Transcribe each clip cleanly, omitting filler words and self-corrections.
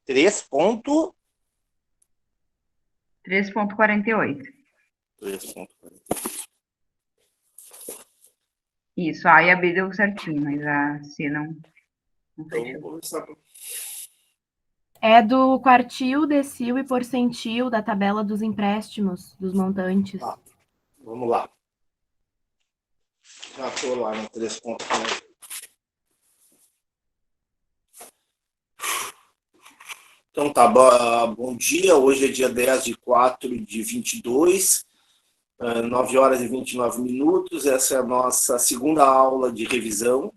3,48. 3,48. 3,48. Isso, A e a B deu certinho, mas a C não Então, fechou. vou começar. É do quartil, decil e porcentil da tabela dos empréstimos, dos montantes. Vamos lá. Já estou lá no 3,48. Então tá, bom dia. Hoje é dia 10/4/22, 9 horas e 29 minutos. Essa é a nossa segunda aula de revisão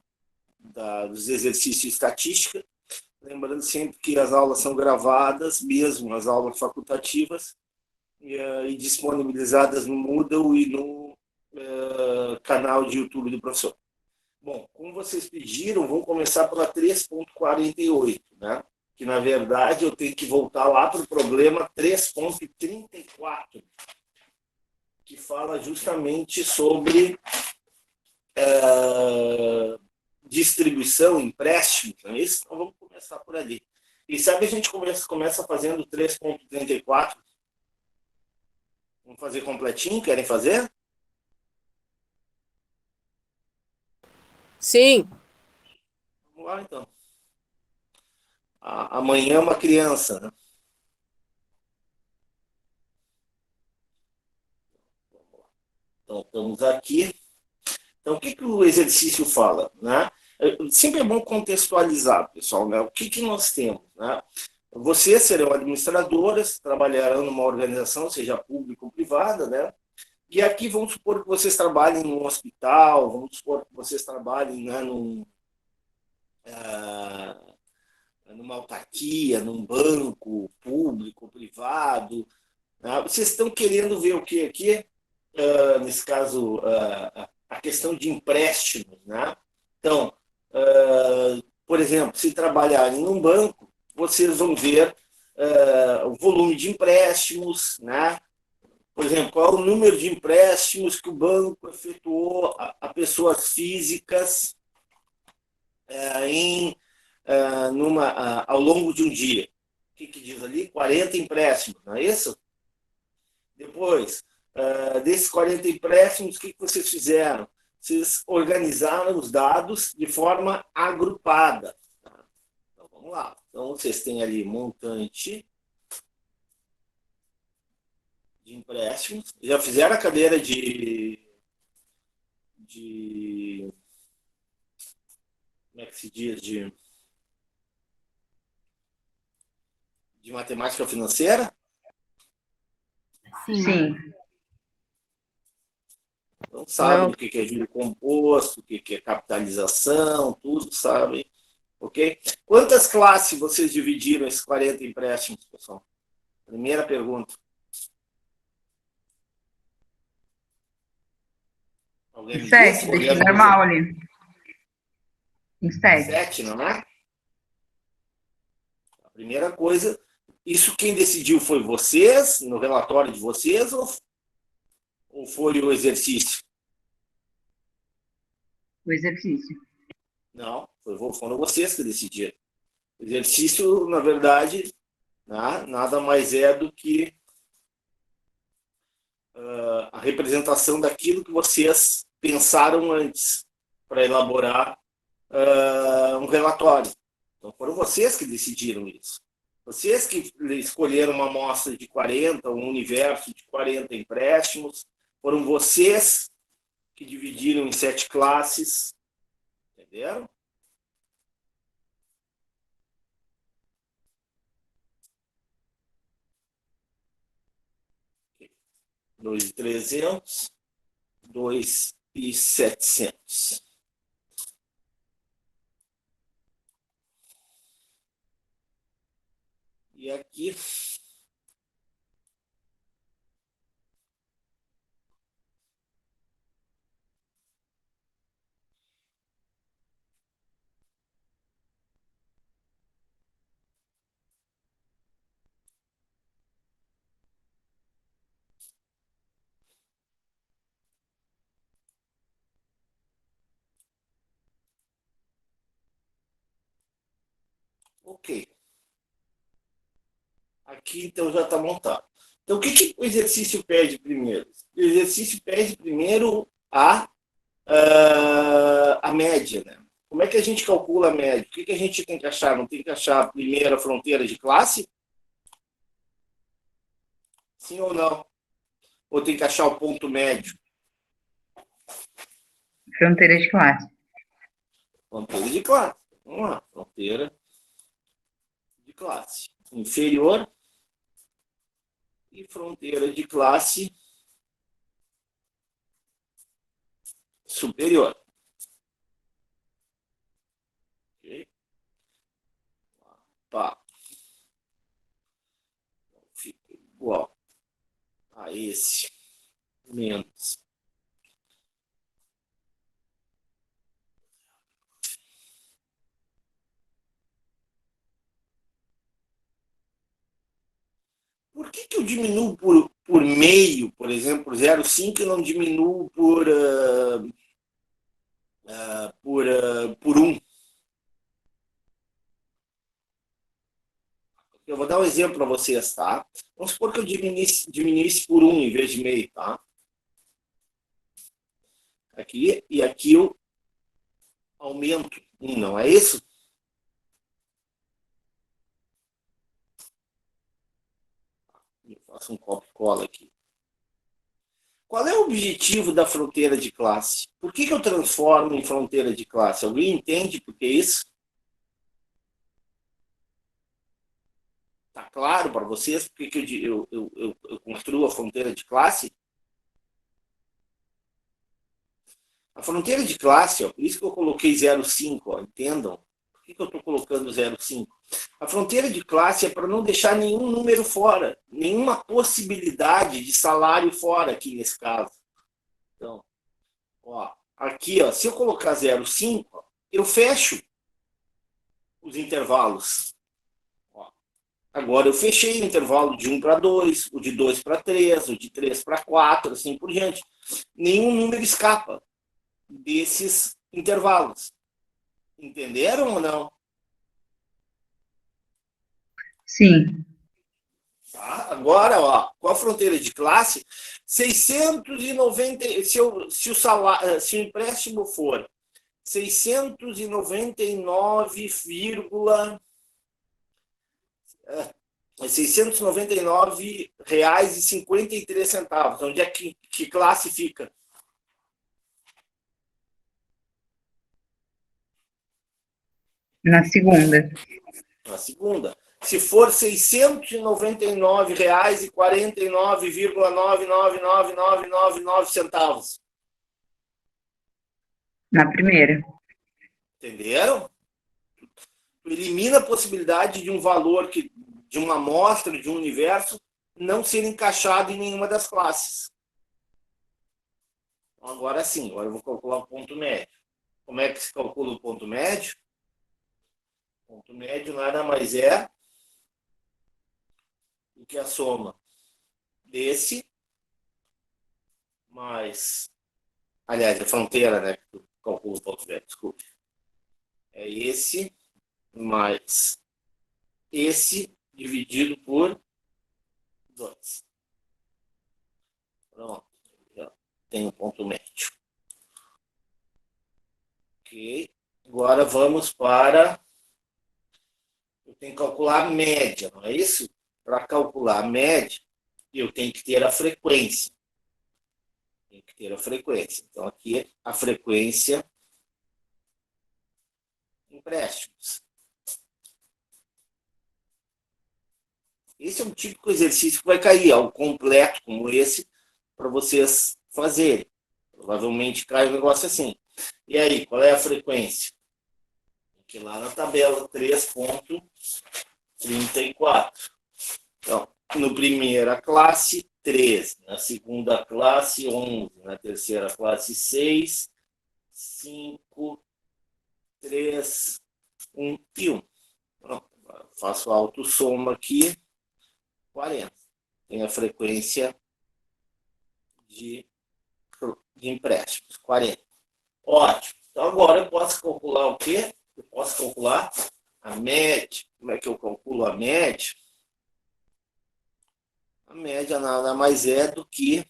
dos exercícios de estatística. Lembrando sempre que as aulas são gravadas, mesmo as aulas facultativas, e disponibilizadas no Moodle e no canal de YouTube do professor. Bom, como vocês pediram, vamos começar pela 3,48, né? Que, na verdade, eu tenho que voltar lá para o problema 3,34, que fala justamente sobre distribuição, empréstimo, não é isso? Então, vamos começar por ali. E sabe, a gente começa fazendo 3,34. Vamos fazer completinho? Querem fazer? Sim. Vamos lá, então. Amanhã é uma criança, né? Então, estamos aqui. Então, o que o exercício fala, né? Sempre é bom contextualizar, pessoal, né? O que nós temos, né? Vocês serão administradoras, trabalharão numa organização, seja pública ou privada, né? E aqui vamos supor que vocês trabalhem num hospital, vamos supor que vocês trabalhem, né, numa autarquia, num banco público, privado. Né? Vocês estão querendo ver o que aqui? Nesse caso, a questão de empréstimos. Né? Então, por exemplo, se trabalharem num banco, vocês vão ver o volume de empréstimos, né? Por exemplo, qual é o número de empréstimos que o banco efetuou a pessoas físicas ao longo de um dia. O que diz ali? 40 empréstimos, não é isso? Depois, desses 40 empréstimos, o que vocês fizeram? Vocês organizaram os dados de forma agrupada. Então, vamos lá. Então, vocês têm ali montante de empréstimos. Já fizeram a cadeira como é que se diz? De matemática financeira? Sim. Sim. Então, sabem Não. o que é juro composto, o que é capitalização, tudo sabem. Ok? Quantas classes vocês dividiram esses 40 empréstimos, pessoal? Primeira pergunta. Alguém Em me diz? 7, deixa Olhando normal ali. Em 7. 7, não é? A primeira coisa, isso quem decidiu foi vocês, no relatório de vocês, ou foi o exercício? O exercício. Não, foram vocês que decidiram. O exercício, na verdade, nada mais é do que a representação daquilo que vocês pensaram antes para elaborar um relatório. Então, foram vocês que decidiram isso. Vocês que escolheram uma amostra de 40, um universo de 40 empréstimos, foram vocês que dividiram em 7 classes, entenderam? Dois e 300, 2 e 700. E aqui ok. Aqui, então, já está montado. Então, o que o exercício pede primeiro? O exercício pede primeiro a média, né? Como é que a gente calcula a média? O que a gente tem que achar? Não tem que achar a primeira fronteira de classe? Sim ou não? Ou tem que achar o ponto médio? Fronteira de classe. Fronteira de classe. Vamos lá. Fronteira de classe. Inferior e fronteira de classe superior. Ok? Tá. Fica igual a esse menos por que eu diminuo por meio, por exemplo, por 0,5 e não diminuo por 1? Eu vou dar um exemplo para vocês, tá? Vamos supor que eu diminuísse por 1 em vez de meio, tá? Aqui, e aqui eu aumento 1, não é isso? Eu faço um copy-cola aqui. Qual é o objetivo da fronteira de classe? Por que eu transformo em fronteira de classe? Alguém entende por que isso? Está claro para vocês por que eu construo a fronteira de classe? A fronteira de classe, ó, por isso que eu coloquei 0,5, entendam? Por que eu estou colocando 0,5? A fronteira de classe é para não deixar nenhum número fora, nenhuma possibilidade de salário fora aqui nesse caso. Então, ó, aqui, ó, se eu colocar 0,5, eu fecho os intervalos. Ó, agora eu fechei o intervalo de 1 para 2, o de 2 para 3, o de 3 para 4, assim por diante. Nenhum número escapa desses intervalos. Entenderam ou não? Sim. Tá? Agora, ó, com a fronteira de classe, 690, se o empréstimo for 699, 699 reais e 53 centavos. Onde é que classe fica? Na segunda. Na segunda. Se for R$ 699,49,999999 centavos. Na primeira. Entenderam? Elimina a possibilidade de um valor de uma amostra, de um universo, não ser encaixado em nenhuma das classes. Agora sim, agora eu vou calcular o ponto médio. Como é que se calcula o ponto médio? O ponto médio nada mais é do que a soma desse mais... Aliás, a fronteira, né? Que eu calculo o ponto médio, desculpe. É esse mais esse dividido por 2. Pronto. Já tem o ponto médio. Ok. Agora vamos para... Eu tenho que calcular a média, não é isso? Para calcular a média, eu tenho que ter a frequência. Tem que ter a frequência. Então, aqui a frequência empréstimos. Esse é um típico exercício que vai cair, algo completo como esse, para vocês fazerem. Provavelmente cai um negócio assim. E aí, qual é a frequência? Aqui lá na tabela, 3,34. Então, no primeira classe, 13. Na segunda classe, 11. Na terceira classe, 6, 5, 3, 1 e 1. Pronto, faço a autossoma aqui, 40. Tem a frequência de empréstimos, 40. Ótimo. Então, agora eu posso calcular o quê? Eu posso calcular a média. Como é que eu calculo a média? A média nada mais é do que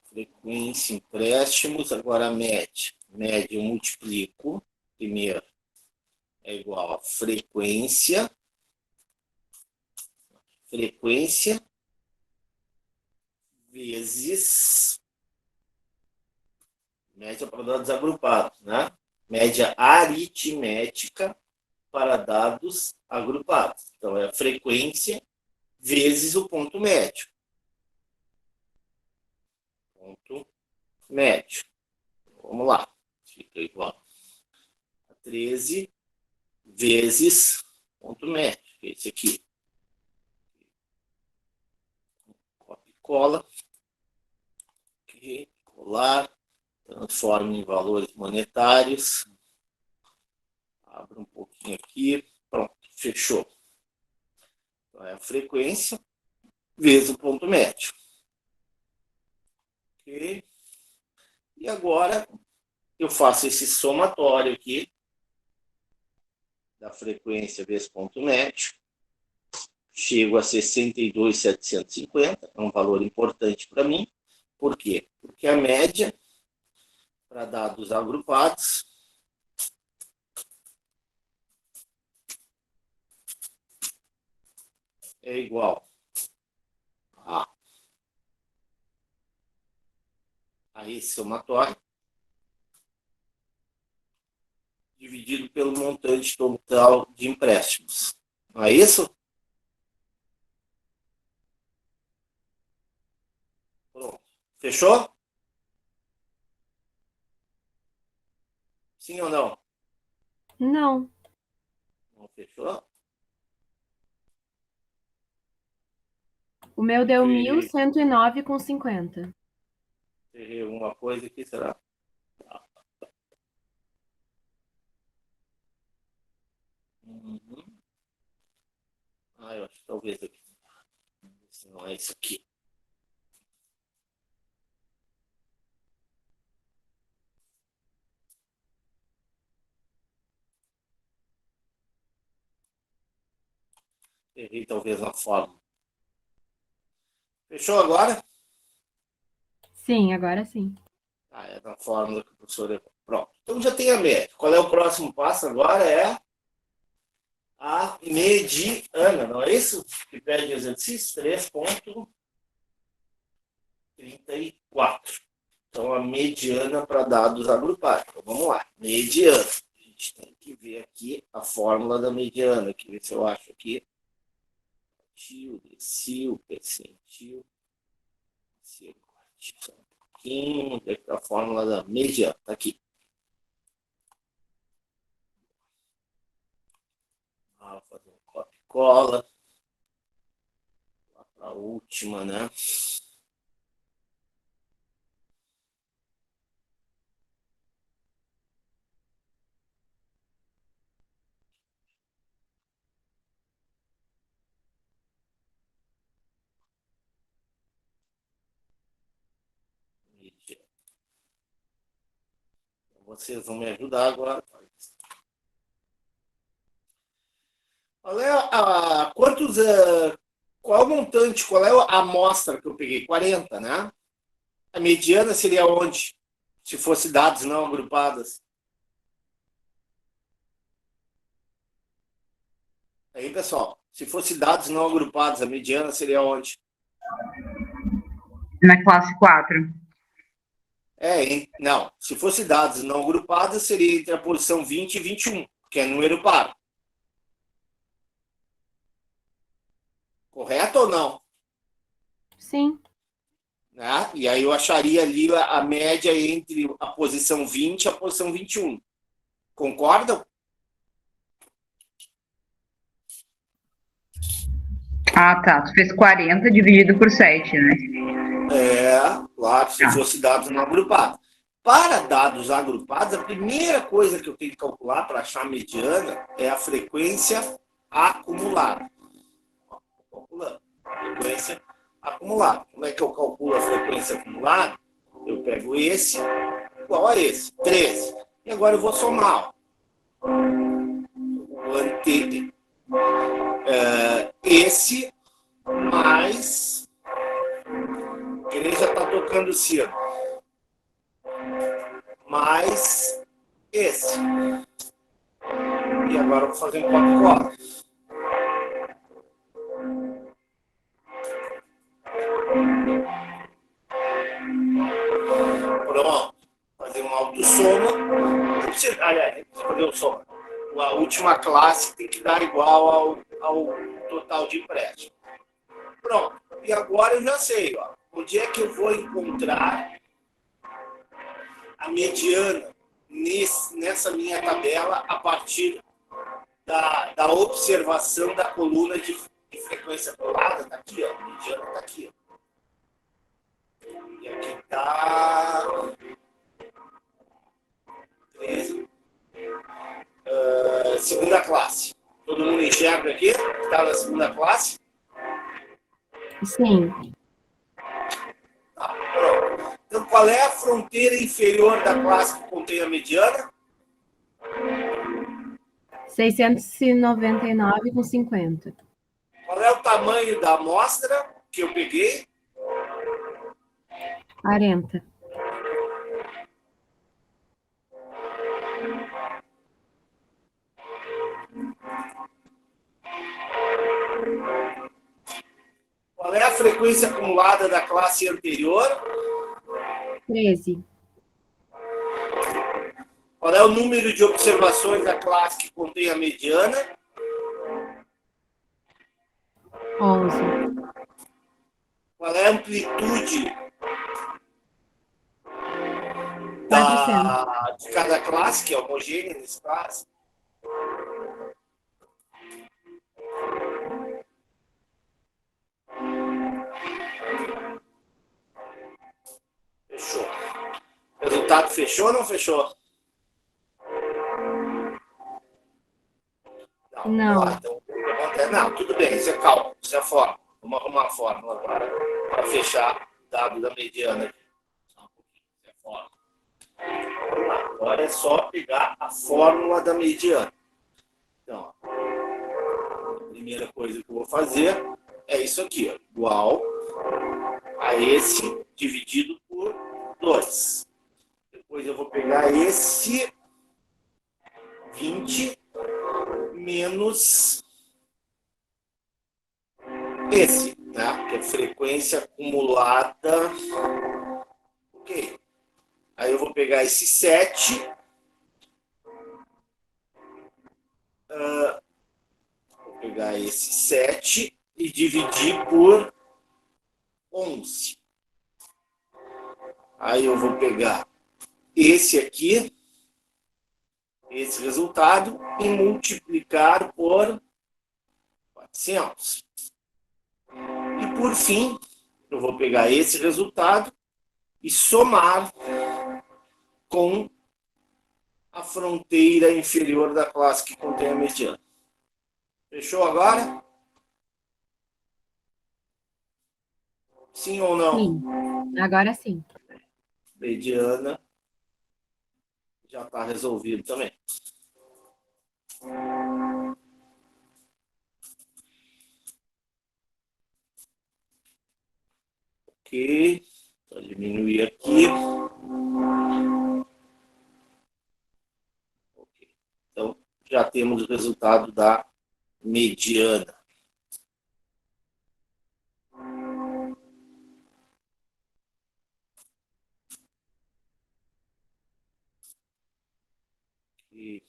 frequência, empréstimos, agora a média. Média eu multiplico, primeiro, é igual a frequência vezes média para dados agrupados, né? Média aritmética para dados agrupados. Então, é a frequência vezes o ponto médio. Ponto médio. Vamos lá. Fica igual a 13 vezes ponto médio. Esse aqui. Copia e cola. Aqui, colar. Transforma em valores monetários. Abra um pouquinho aqui. Pronto, fechou. Então, é a frequência vezes o ponto médio. Ok? E agora eu faço esse somatório aqui da frequência vezes ponto médio. Chego a 62.750, é um valor importante para mim. Por quê? Porque a média para dados agrupados é igual a esse somatório dividido pelo montante total de empréstimos. Não é isso? Pronto. Fechou? Sim ou não? Não. Não fechou? O meu deu 1.109,50. Errei alguma coisa aqui, será? Uhum. Eu acho que talvez aqui. Se não é isso aqui. Errei talvez na forma. Fechou agora? Sim, agora sim. É na fórmula que o professor errou. Pronto. Então já tem a média. Qual é o próximo passo agora? É a mediana, não é isso? Que pede exercício 3.34. Então, a mediana para dados agrupados. Então, vamos lá. Mediana. A gente tem que ver aqui a fórmula da mediana. Aqui, ver se eu acho aqui. Tio, decil, percentil. Só um pouquinho. Onde é que tá a fórmula da mediana? Está aqui. Vou fazer um copia e cola. Lá para a última, né? Mediana. Vocês vão me ajudar agora. Qual é quantos, qual é o montante, qual é a amostra que eu peguei? 40, né? A mediana seria onde? Se fosse dados não agrupados. Aí, pessoal, se fosse dados não agrupados, a mediana seria onde? Na classe 4. Não. Se fosse dados não agrupados, seria entre a posição 20 e 21, que é número par. Correto ou não? Sim. Né? E aí eu acharia ali a média entre a posição 20 e a posição 21. Concordam? Ah, tá. Tu fez 40 dividido por 7, né? Claro, se fosse dados não agrupados. Para dados agrupados, a primeira coisa que eu tenho que calcular para achar a mediana é a frequência acumulada. Calculando. Frequência acumulada. Como é que eu calculo a frequência acumulada? Eu pego esse igual a esse, 13. E agora eu vou somar. O esse mais... Ele já está tocando sino. Mais esse. E agora eu vou fazer um copy-cola. Pronto. Fazer uma autossoma. Aliás, fazer um soma. A última classe tem que dar igual ao total de empréstimo. Pronto. E agora eu já sei, ó, onde é que eu vou encontrar a mediana nessa minha tabela a partir da observação da coluna de frequência colada. Está aqui, ó. A mediana está aqui. Ó. E aqui está 13. Segunda classe. Todo mundo enxerga aqui? Está na segunda classe? Sim. Tá, pronto. Então, qual é a fronteira inferior da classe que contém a mediana? 699,50. Qual é o tamanho da amostra que eu peguei? 40. Qual é a frequência acumulada da classe anterior? 13. Qual é o número de observações da classe que contém a mediana? 11. Qual é a amplitude 400. de cada classe, que é homogênea nesse caso? Fechou. O resultado fechou ou não fechou? Não. Então, não, tudo bem, isso é cálculo, isso é fórmula. Vamos arrumar a fórmula agora para fechar o dado da mediana. Isso é fórmula. Agora é só pegar a fórmula da mediana. Então, a primeira coisa que eu vou fazer é isso aqui, ó, igual a esse dividido por 2. Depois eu vou pegar esse 20 menos esse, né? Que é frequência acumulada. Ok. Aí eu vou pegar esse 7. Vou pegar esse 7 e dividir por 11. Aí eu vou pegar esse aqui, esse resultado, e multiplicar por 400. E, por fim, eu vou pegar esse resultado e somar com a fronteira inferior da classe que contém a mediana. Fechou agora? Sim ou não? Sim. Agora sim. Mediana já está resolvido também. Ok. Vou diminuir aqui. Ok. Então, já temos o resultado da mediana. E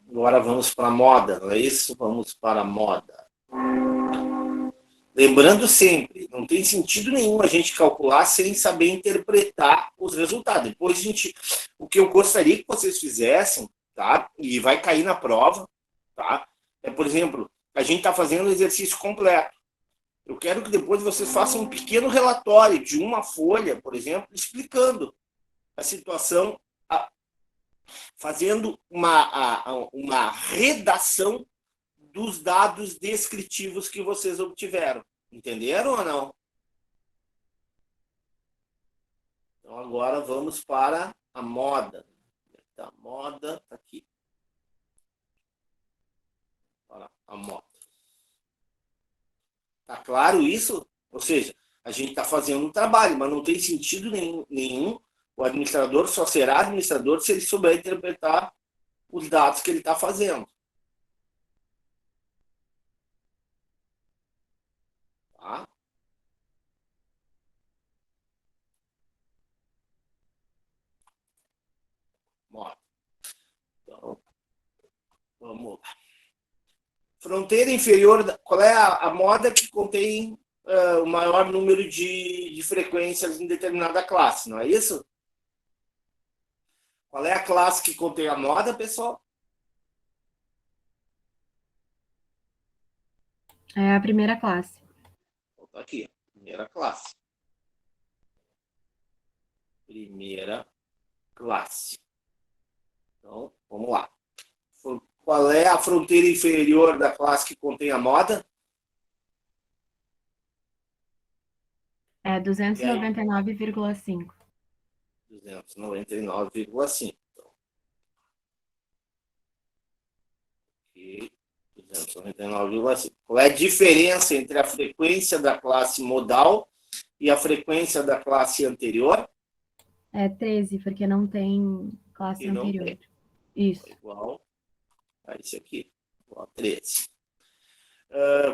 agora vamos para a moda, não é isso? Vamos para a moda. Lembrando sempre, não tem sentido nenhum a gente calcular sem saber interpretar os resultados. Depois o que eu gostaria que vocês fizessem, tá? E vai cair na prova, tá? É, por exemplo, a gente está fazendo o exercício completo. Eu quero que depois vocês façam um pequeno relatório de uma folha, por exemplo, explicando a situação, fazendo uma redação dos dados descritivos que vocês obtiveram. Entenderam ou não? Então, agora vamos para a moda. A moda está aqui. Para a moda. Tá claro isso? Ou seja, a gente está fazendo um trabalho, mas não tem sentido nenhum. O administrador só será administrador se ele souber interpretar os dados que ele está fazendo. Tá? Moda. Então, vamos lá. Fronteira inferior, qual é a moda que contém o maior número de frequências em determinada classe, não é isso? Qual é a classe que contém a moda, pessoal? É a primeira classe. Então, aqui, primeira classe. Primeira classe. Então, vamos lá. Qual é a fronteira inferior da classe que contém a moda? É 299,5. 299,5. Então, aqui, 299,5. Qual é a diferença entre a frequência da classe modal e a frequência da classe anterior? É 13, porque não tem classe E não anterior. tem. Isso. Igual a esse aqui. Igual a 13.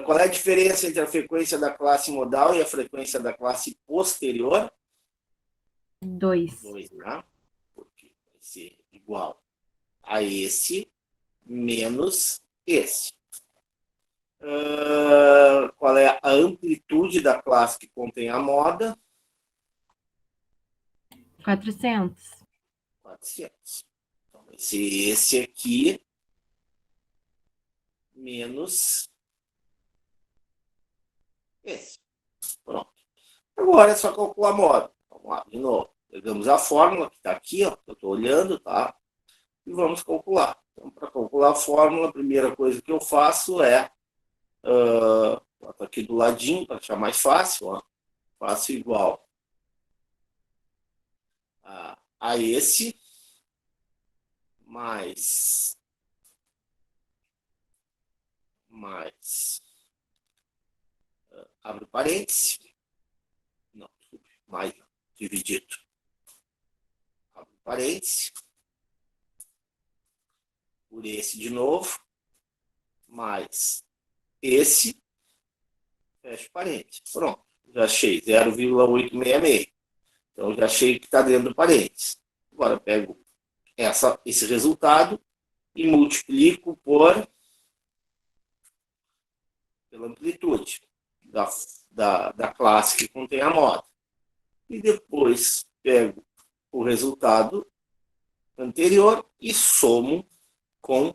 Qual é a diferença entre a frequência da classe modal e a frequência da classe posterior? 2. 2, né? Porque vai ser igual a esse menos esse. Qual é a amplitude da classe que contém a moda? 400. 400. Então, vai ser esse aqui menos esse. Pronto. Agora é só calcular a moda. Vamos lá, de novo. Pegamos a fórmula que está aqui, ó, que eu estou olhando, tá? E vamos calcular. Então, para calcular a fórmula, a primeira coisa que eu faço é boto aqui do ladinho para deixar mais fácil, ó. Faço igual a esse mais abre parênteses, não, mais dividido, abre parênteses, por esse de novo, mais esse, fecha parênteses. Pronto, já achei 0,866. Então, já achei que está dentro do parênteses. Agora, pego esse resultado e multiplico pela amplitude da classe que contém a moda. E depois pego o resultado anterior e somo com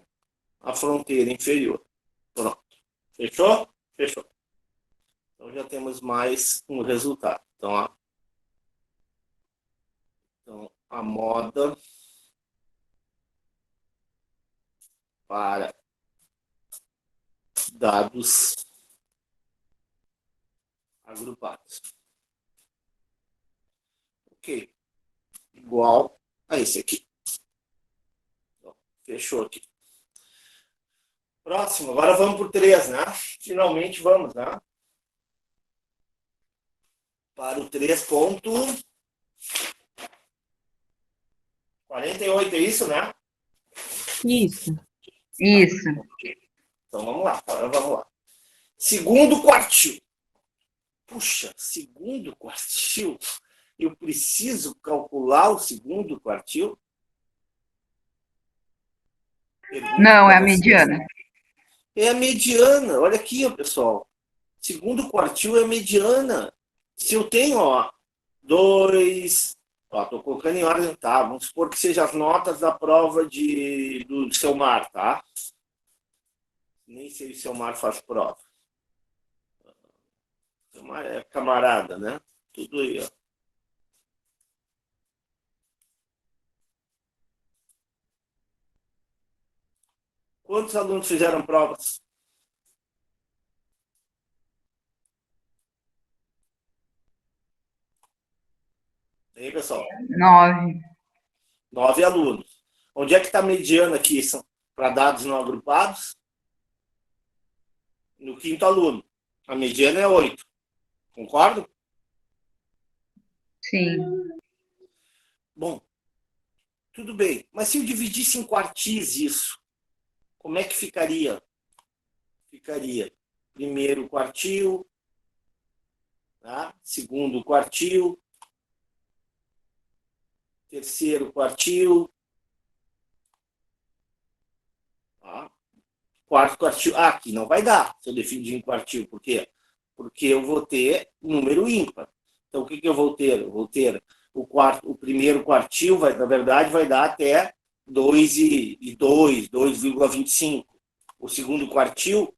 a fronteira inferior. Pronto. Fechou? Fechou. Então já temos mais um resultado. Então a moda para dados agrupados. Ok. Igual a esse aqui. Então, fechou aqui. Próximo, agora vamos por 3, né? Finalmente vamos, né? Para o 3,48, é isso, né? Isso. Isso. Então vamos lá, agora vamos lá. Segundo quartil. Puxa, segundo quartil? Eu preciso calcular o segundo quartil? Pergunto Não, é para a vocês. mediana. É a mediana. Olha aqui, pessoal. Segundo quartil é a mediana. Se eu tenho, ó, dois... Ó, estou colocando em ordem, tá? Vamos supor que sejam as notas da prova do seu mar, tá? Nem sei se o seu mar faz prova. Seu mar é camarada, né? Tudo aí, ó. Quantos alunos fizeram provas? Hein, pessoal? 9. 9 alunos. Onde é que está a mediana aqui para dados não agrupados? No quinto aluno. A mediana é 8. Concordo? Sim. Bom, tudo bem. Mas se eu dividisse em quartis isso, como é que ficaria? Ficaria primeiro quartil, tá? Segundo quartil, terceiro quartil, tá? Quarto quartil. Ah, aqui não vai dar se eu definir em quartil. Por quê? Porque eu vou ter número ímpar. Então, o que eu vou ter? Eu vou ter o primeiro quartil, na verdade, vai dar até 2,2, 2,25. O segundo quartil,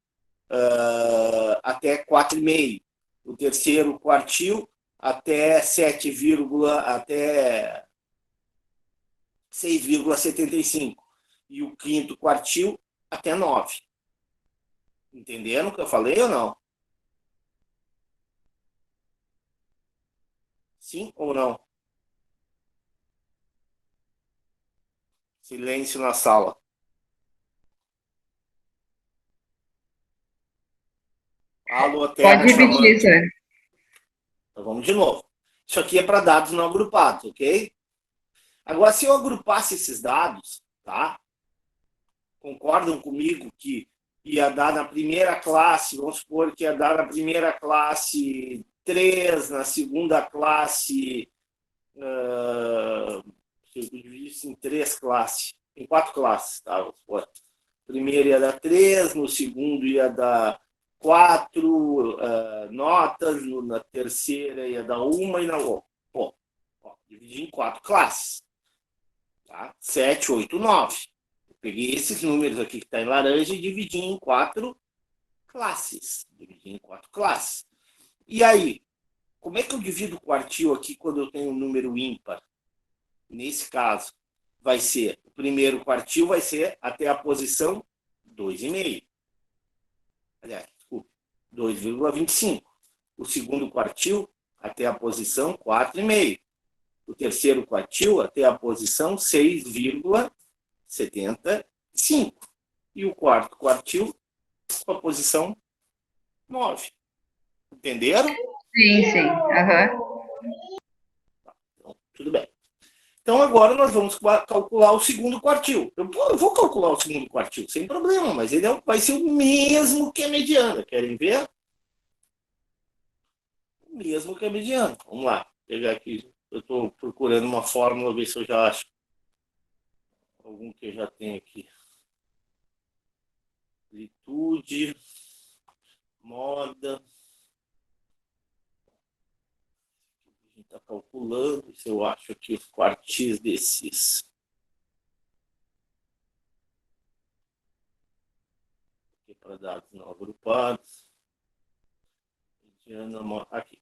até 4,5. O terceiro quartil, até 7, até 6,75. E o quinto quartil, até 9. Entenderam o que eu falei ou não? Sim ou não? Silêncio na sala. Alô, Pode Terra repetir, chamando. sir. Então vamos de novo. Isso aqui é para dados não agrupados, ok? Agora, se eu agrupasse esses dados, tá? Concordam comigo que ia dar na primeira classe, vamos supor que ia dar na primeira classe 3, na segunda classe, se eu dividisse em 3 classes, em 4 classes, tá? Vamos supor. Primeiro ia dar 3, no segundo ia dar 4 notas, na terceira ia dar uma e na outra. Pô, dividi em 4 classes. Tá? 7, 8, 9. Eu peguei esses números aqui que está em laranja e dividi em 4 classes. Dividi em 4 classes. E aí, como é que eu divido o quartil aqui quando eu tenho um número ímpar? Nesse caso, vai ser, o primeiro quartil vai ser até a posição 2,5. Aliás, desculpa, 2,25. O segundo quartil até a posição 4,5. O terceiro quartil até a posição 6,75. E o quarto quartil com a posição 9. Entenderam? Sim, sim. Aham. Então, tudo bem. Então, agora nós vamos calcular o segundo quartil. Eu vou calcular o segundo quartil, sem problema, mas ele vai ser o mesmo que a mediana. Querem ver? O mesmo que a mediana. Vamos lá. Vou pegar aqui. Eu estou procurando uma fórmula, ver se eu já acho algum que eu já tenho aqui. Amplitude, moda. A gente está calculando se eu acho aqui os quartis desses. Aqui para dados não agrupados. Aqui.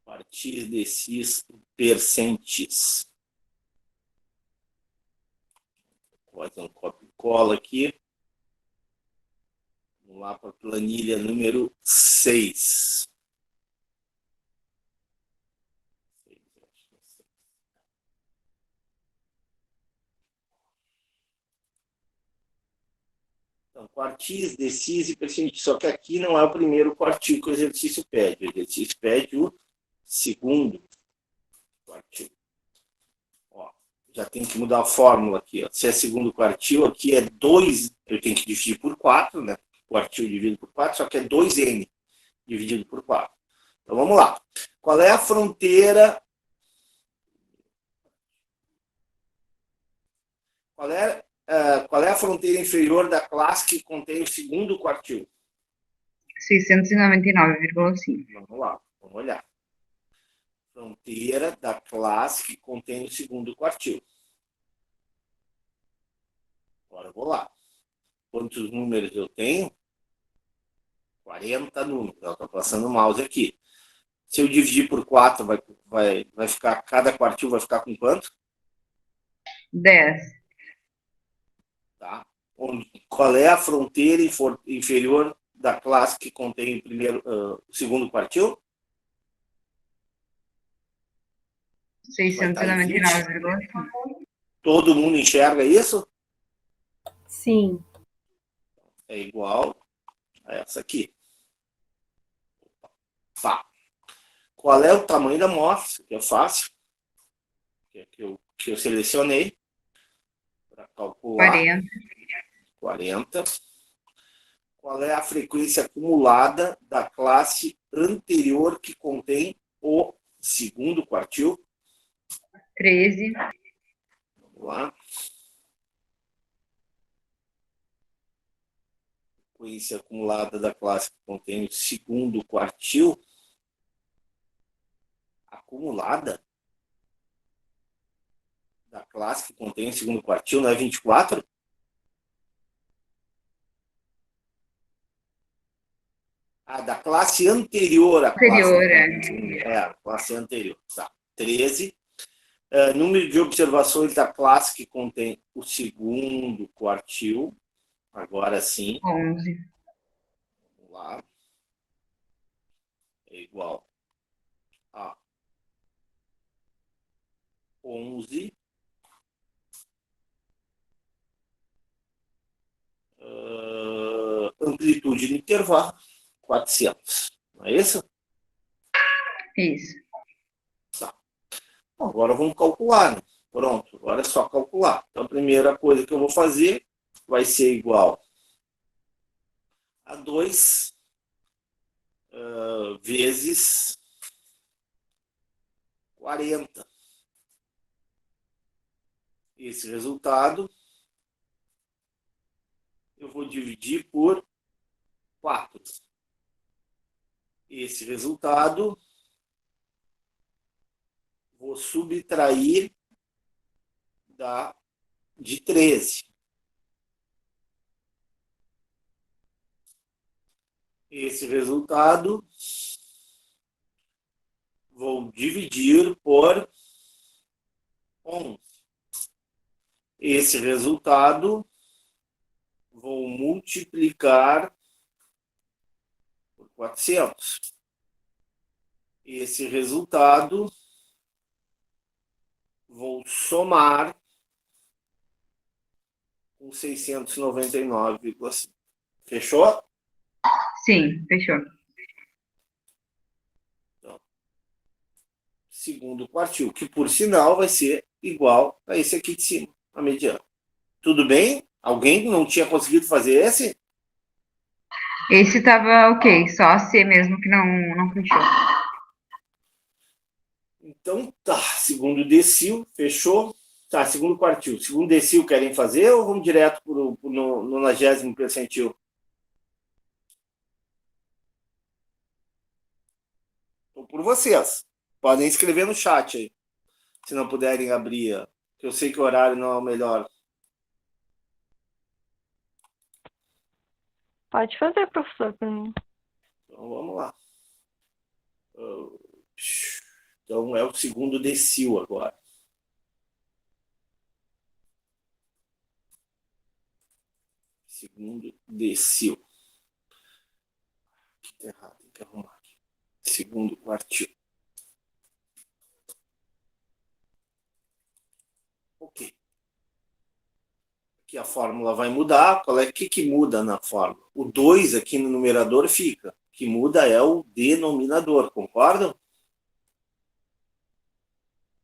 Quartis desses percentes. Vou fazer um copia e cola aqui. Vamos lá para a planilha número 6. Então, quartis, decis e percentis. Só que aqui não é o primeiro quartil que o exercício pede. O exercício pede o segundo quartil. Ó, já tem que mudar a fórmula aqui. Ó. Se é segundo quartil, aqui é 2, eu tenho que dividir por 4, né? Quartil dividido por 4, só que é 2n dividido por 4. Então vamos lá. Qual é a fronteira? Qual é a fronteira inferior da classe que contém o segundo quartil? 699,5. Vamos lá, vamos olhar. Fronteira da classe que contém o segundo quartil. Agora eu vou lá. Quantos números eu tenho? 40 números. Ela está passando o mouse aqui. Se eu dividir por 4, vai ficar, cada quartil vai ficar com quanto? 10. Tá? Qual é a fronteira inferior da classe que contém o segundo quartil? Vai estar em 20. 699,5. Todo mundo enxerga isso? Sim. É igual a essa aqui. Tá. Qual é o tamanho da amostra? Que é fácil. Que eu selecionei para calcular. 40. Qual é a frequência acumulada da classe anterior que contém o segundo quartil? 13. Vamos lá. Frequência acumulada da classe que contém o segundo quartil. Acumulada da classe que contém o segundo quartil, não é 24? Ah, da classe anterior à classe. Anterior, é. É, a classe anterior. Tá. 13. Número de observações da classe que contém o segundo quartil. Agora sim. 11. Vamos lá. É igual a 11. Amplitude do intervalo, 400. Não é isso? Isso. Tá. Agora vamos calcular, né? Pronto, agora é só calcular. Então, a primeira coisa que eu vou fazer vai ser igual a 2 vezes 40. Esse resultado eu vou dividir por 4. Esse resultado vou subtrair de 13. Esse resultado vou dividir por 11. Esse resultado vou multiplicar por 400. Esse resultado vou somar com 699,5. Fechou? Sim, fechou. Então, segundo quartil, que por sinal vai ser igual a esse aqui de cima, a mediana. Tudo bem? Alguém não tinha conseguido fazer esse? Esse tava ok, só a C mesmo que não fechou. Então tá, segundo decil, fechou. Tá, segundo quartil. Segundo decil querem fazer ou vamos direto pro 90º percentil? Tô por vocês. Podem escrever no chat aí, se não puderem abrir, que eu sei que o horário não é o melhor. Pode fazer, professor, para mim. Então vamos lá. Então é o segundo decil agora. Segundo decil. Aqui tá errado, tem que arrumar aqui. Segundo quartil. Ok. Aqui a fórmula vai mudar. Qual é que muda na fórmula? O 2 aqui no numerador fica. O que muda é o denominador, concordam?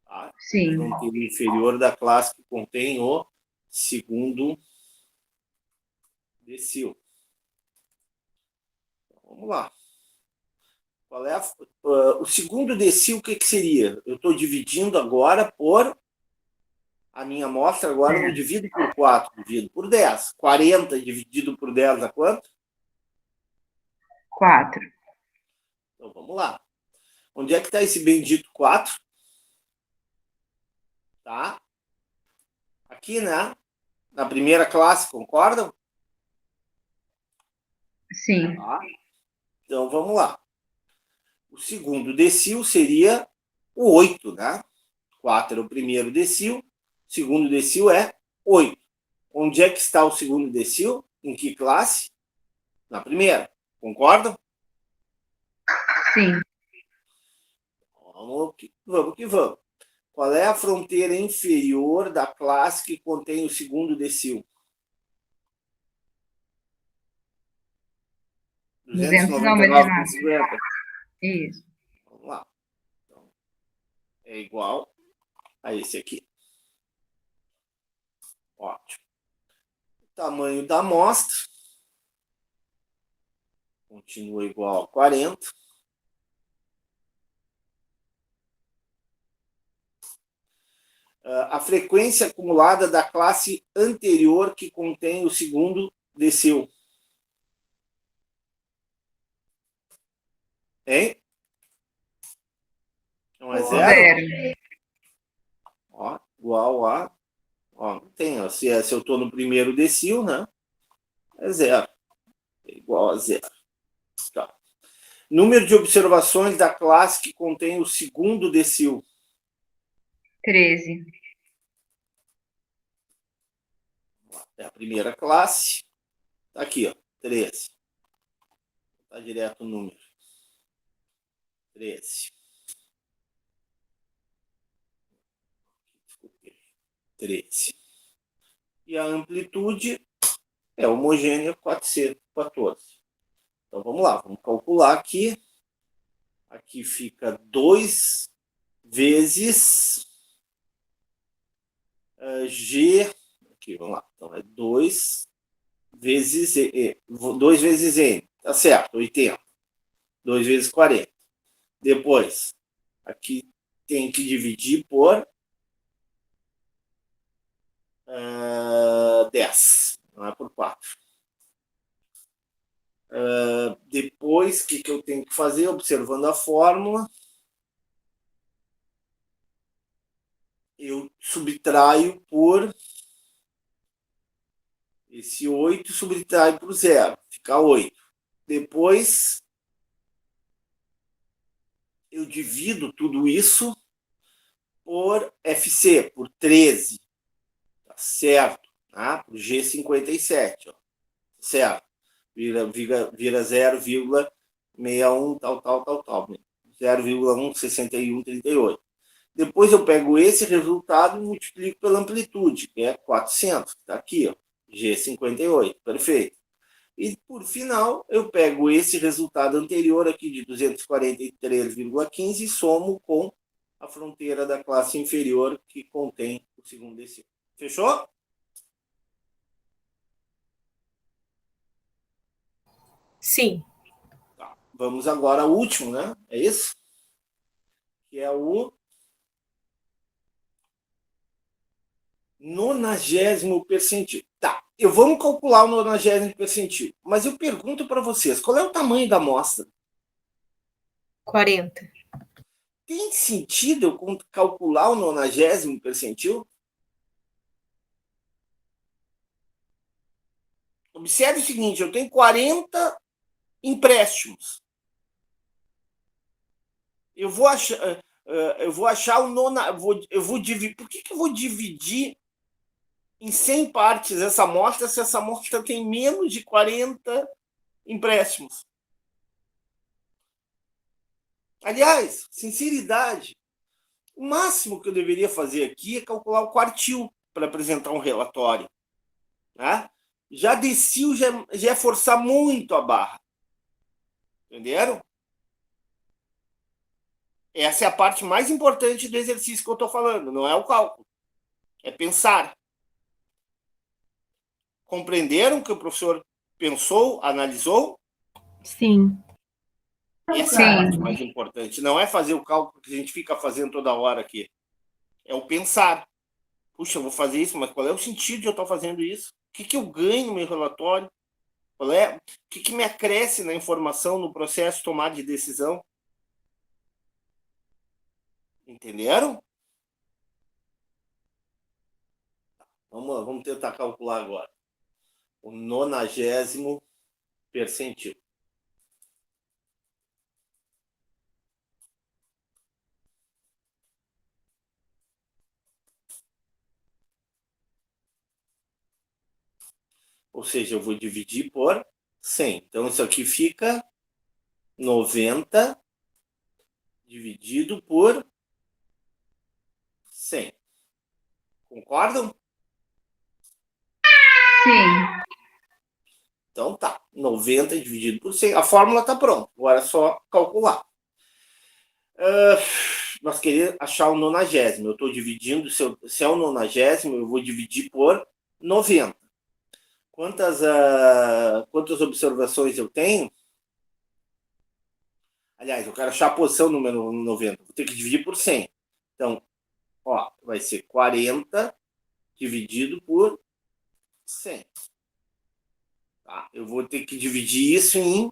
Tá? Sim. Fronteira inferior da classe que contém o segundo decil. Então, vamos lá. Qual é o segundo decil, o que seria? Eu estou dividindo agora por a minha amostra, agora eu não divido por 4, divido por 10. 40 dividido por 10 dá quanto? 4. Então vamos lá. Onde é que está esse bendito 4? Tá? Aqui, né? Na primeira classe, concordam? Sim. Tá? Então vamos lá. O segundo decil seria o 8, né? 4 é o primeiro decil, o segundo decil é 8. Onde é que está o segundo decil? Em que classe? Na primeira. Concordam? Sim. Vamos que vamos. Qual é a fronteira inferior da classe que contém o segundo decil? 299,50. Isso. Vamos lá. Então, é igual a esse aqui. Ótimo. Tamanho da amostra continua igual a 40. A frequência acumulada da classe anterior que contém o segundo decil. Hein? Não é zero? Zero. Ó, igual a... Ó, não tem, ó, se eu estou no primeiro decil, né? É zero. É igual a zero. Tá. Número de observações da classe que contém o segundo decil. 13. É a primeira classe. Tá aqui, ó. 13. Tá direto o número. 13. 13. E a amplitude é homogênea 414. Então vamos lá, vamos calcular aqui. Aqui fica 2 vezes G. Aqui, vamos lá. Então é 2 vezes E. 2 vezes N. Tá certo, 80. 2 vezes 40. Depois, aqui tem que dividir por 10. Não é por 4. Depois, o que eu tenho que fazer? Observando a fórmula, eu subtraio por esse 8, subtraio por 0, fica 8. Depois, eu divido tudo isso por FC, por 13, tá certo? Tá? Por G57, ó. Certo? Vira 0,61, tal. 0,16138. Depois eu pego esse resultado e multiplico pela amplitude, que é 400, que está aqui, ó, G58, perfeito. E, por final, eu pego esse resultado anterior aqui de 243,15 e somo com a fronteira da classe inferior que contém o segundo decil. Fechou? Sim. Tá. Vamos agora ao último, né? É isso? Que é o 90º percentil. Tá, vamos calcular o 90º percentil. Mas eu pergunto para vocês, qual é o tamanho da amostra? 40. Tem sentido eu calcular o 90º percentil? Observe o seguinte, eu tenho 40 empréstimos. Eu vou achar o eu vou dividir. Por que eu vou dividir em 100 partes essa amostra se essa amostra tem menos de 40 empréstimos? Aliás, sinceridade, o máximo que eu deveria fazer aqui é calcular o quartil para apresentar um relatório. Né? Já decil, já é forçar muito a barra. Entenderam? Essa é a parte mais importante do exercício que eu estou falando, não é o cálculo. É pensar. Compreenderam o que o professor pensou, analisou? Sim. Essa é a parte mais importante. Não é fazer o cálculo que a gente fica fazendo toda hora aqui. É o pensar. Puxa, eu vou fazer isso, mas qual é o sentido de eu estar fazendo isso? O que eu ganho no meu relatório? O que me acresce na informação, no processo de tomada de decisão? Entenderam? Vamos tentar calcular agora. O 90º percentil. Ou seja, eu vou dividir por 100. Então, isso aqui fica 90 dividido por 100. Concordam? Sim. Então tá, 90 dividido por 100. A fórmula está pronta, agora é só calcular. Nós queremos achar o 90º. Eu estou dividindo, se é o 90º, eu vou dividir por 90. Quantas observações eu tenho? Aliás, eu quero achar a posição número 90. Vou ter que dividir por 100. Então, vai ser 40 dividido por 100. Tá? Eu vou ter que dividir isso em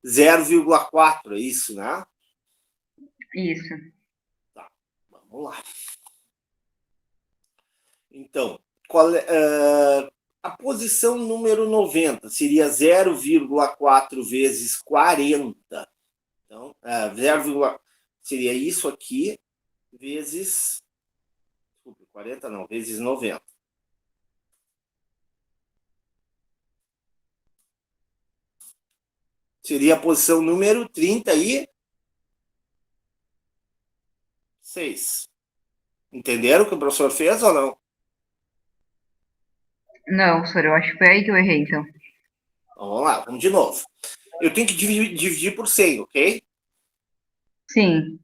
0,4, é isso, né? Isso. Tá, vamos lá. Então, a posição número 90 seria 0,4 vezes 40. Então, seria isso aqui vezes... Desculpe, 40 não, vezes 90. Seria a posição número 36. Entenderam o que o professor fez ou não? Não, professor, eu acho que foi aí que eu errei, então. Então, vamos lá, vamos de novo. Eu tenho que dividir por 100, ok? Sim.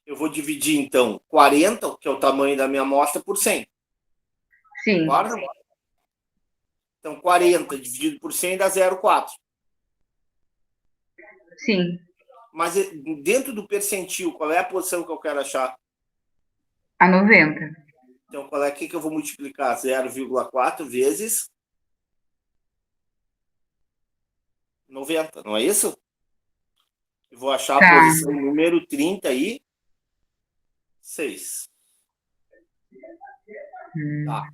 Eu vou dividir, então, 40, que é o tamanho da minha amostra, por 100. Sim. Concorda? Então, 40 dividido por 100 dá 0,4. Sim. Mas dentro do percentil, qual é a posição que eu quero achar? A 90. Então, qual é que eu vou multiplicar? 0,4 vezes 90, não é isso? Eu vou achar a posição número 36. Tá.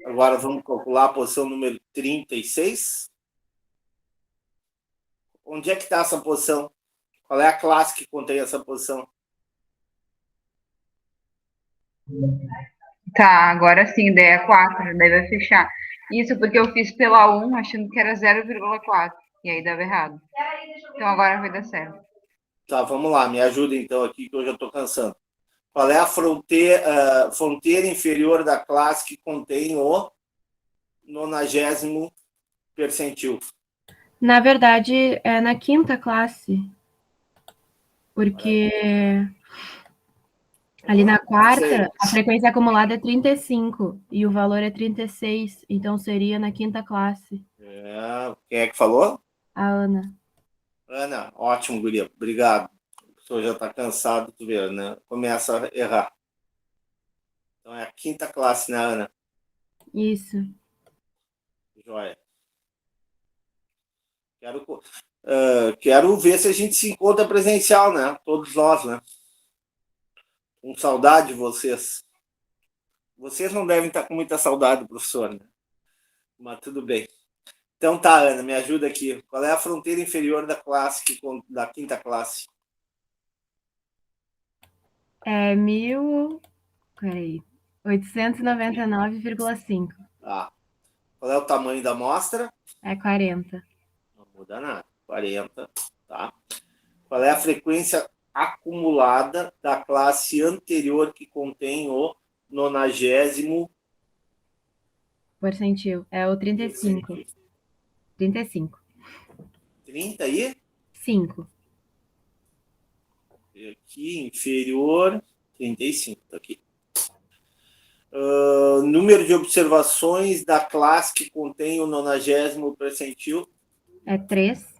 Agora vamos calcular a posição número 36. Onde é que está essa posição? Qual é a classe que contém essa posição? Tá, agora sim, daí é 4, daí vai fechar. Isso porque eu fiz pela 1, achando que era 0,4. E aí dava errado. Então agora vai dar certo. Tá, vamos lá, me ajuda então aqui que eu já estou cansando. Qual é a fronteira inferior da classe que contém o 90º percentil? Na verdade, é na quinta classe. Porque ali na quarta, a frequência acumulada é 35 e o valor é 36. Então seria na quinta classe. Quem é que falou? A Ana. Ana, ótimo, guria. Obrigado. O professor já está cansado, tu vê, né? Começa a errar. Então é a quinta classe, né, Ana? Isso. Joia. Quero ver se a gente se encontra presencial, né? Todos nós, né? Com saudade de vocês. Vocês não devem estar com muita saudade do professor, né? Mas tudo bem. Então tá, Ana, me ajuda aqui. Qual é a fronteira inferior da classe, da quinta classe? É 899,5. Ah, qual é o tamanho da amostra? É 40. Não muda nada. 40, tá? Qual é a frequência acumulada da classe anterior que contém o 90º Percentil. É o 35. 35. 30 aí? 5. Aqui, inferior, 35, tá aqui. Número de observações da classe que contém o 90º percentil? É 3.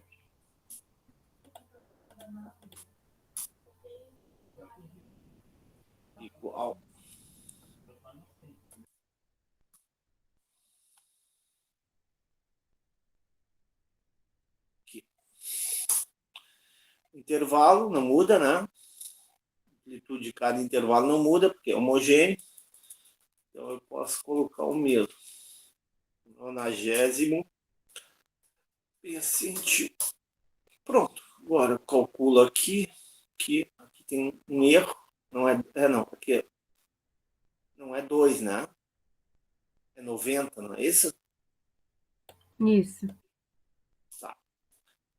Igual. Aqui. Intervalo não muda, né? A amplitude de cada intervalo não muda, porque é homogêneo. Então eu posso colocar o mesmo. 90º percentil. Pronto. Agora eu calculo aqui. Aqui tem um erro. Não é. Não. Aqui não é 2, né? É 90, não é isso? Isso. Tá.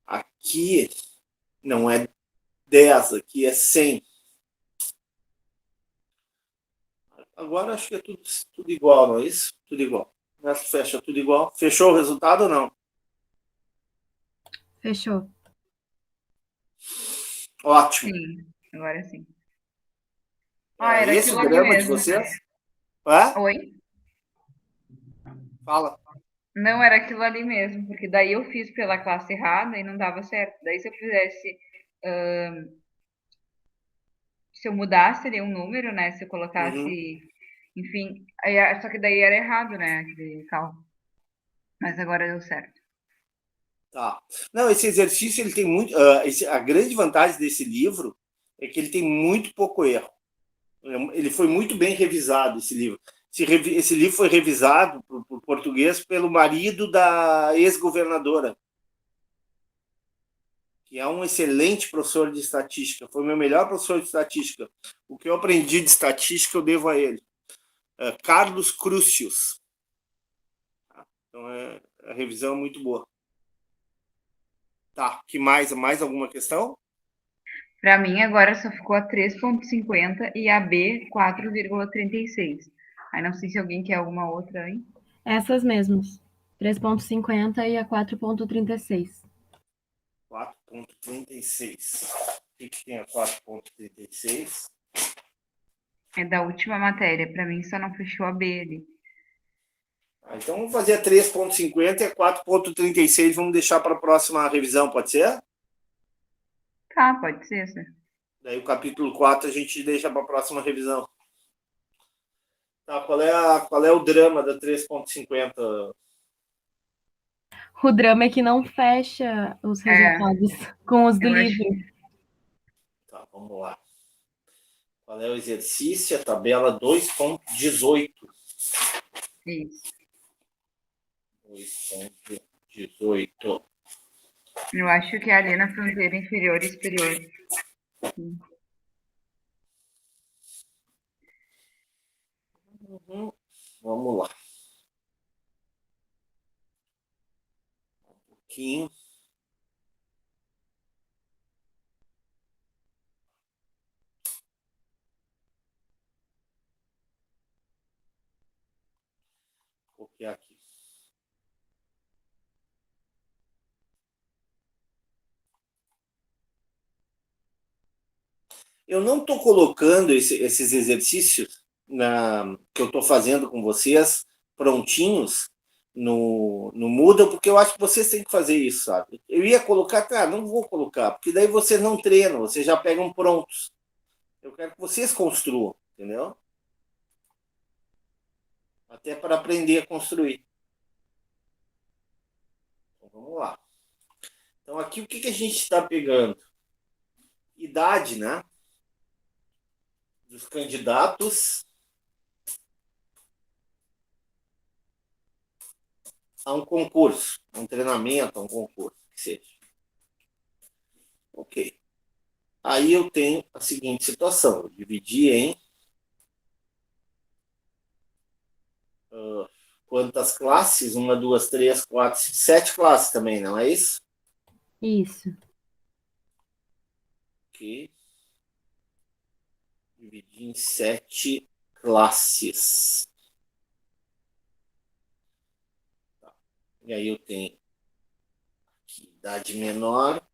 Aqui não é 10, aqui é 100. Agora acho que é tudo igual, não é isso? Tudo igual. O resto fecha tudo igual. Fechou o resultado ou não? Fechou. Ótimo. Sim, agora sim. Era Era esse aquilo o ali drama de mesmo. vocês? Hã? Oi? Fala. Não, era aquilo ali mesmo, porque daí eu fiz pela classe errada e não dava certo. Daí se eu fizesse, se eu mudasse ali um número, né? Se eu Uhum. colocasse, enfim, só que daí era errado, né? Aquele cálculo. Mas agora deu certo. Tá. Não, esse exercício ele tem muito. A grande vantagem desse livro é que ele tem muito pouco erro. Ele foi muito bem revisado, esse livro. Esse livro foi revisado por português pelo marido da ex-governadora, que é um excelente professor de estatística. Foi o meu melhor professor de estatística. O que eu aprendi de estatística eu devo a ele. Carlos Crucius. Então, a revisão é muito boa. Tá, que mais alguma questão? Para mim, agora só ficou a 3,50 e a B 4,36. Aí não sei se alguém quer alguma outra, hein? Essas mesmas. 3,50 e a 4,36. 4,36. O que tem a 4,36? É da última matéria. Para mim, só não fechou a B ali. Então vamos fazer a 3,50 e a 4,36. Vamos deixar para a próxima revisão, pode ser? Tá, pode ser, essa. Daí o capítulo 4 a gente deixa para a próxima revisão. Tá, qual é o drama da 3,50? O drama é que não fecha os resultados com os do Eu acho. livro. Tá, vamos lá. Qual é o exercício? A tabela 2,18. Isso. 2,18. Eu acho que é ali na fronteira inferior e superior. Vamos lá. Um pouquinho. Vou copiar aqui. Eu não estou colocando esses exercícios que eu estou fazendo com vocês prontinhos no Moodle, porque eu acho que vocês têm que fazer isso, sabe? Eu ia colocar, cara, não vou colocar, porque daí vocês não treinam, vocês já pegam prontos. Eu quero que vocês construam, entendeu? Até para aprender a construir. Então, vamos lá. Então, aqui o que a gente está pegando? Idade, né? Dos candidatos a um concurso, a um treinamento, a um concurso, que seja. Ok. Aí eu tenho a seguinte situação: eu dividi em quantas classes? Uma, duas, três, quatro, sete classes também, não é isso? Isso. Ok. Dividi em sete classes. Tá. E aí eu tenho aqui, idade menor.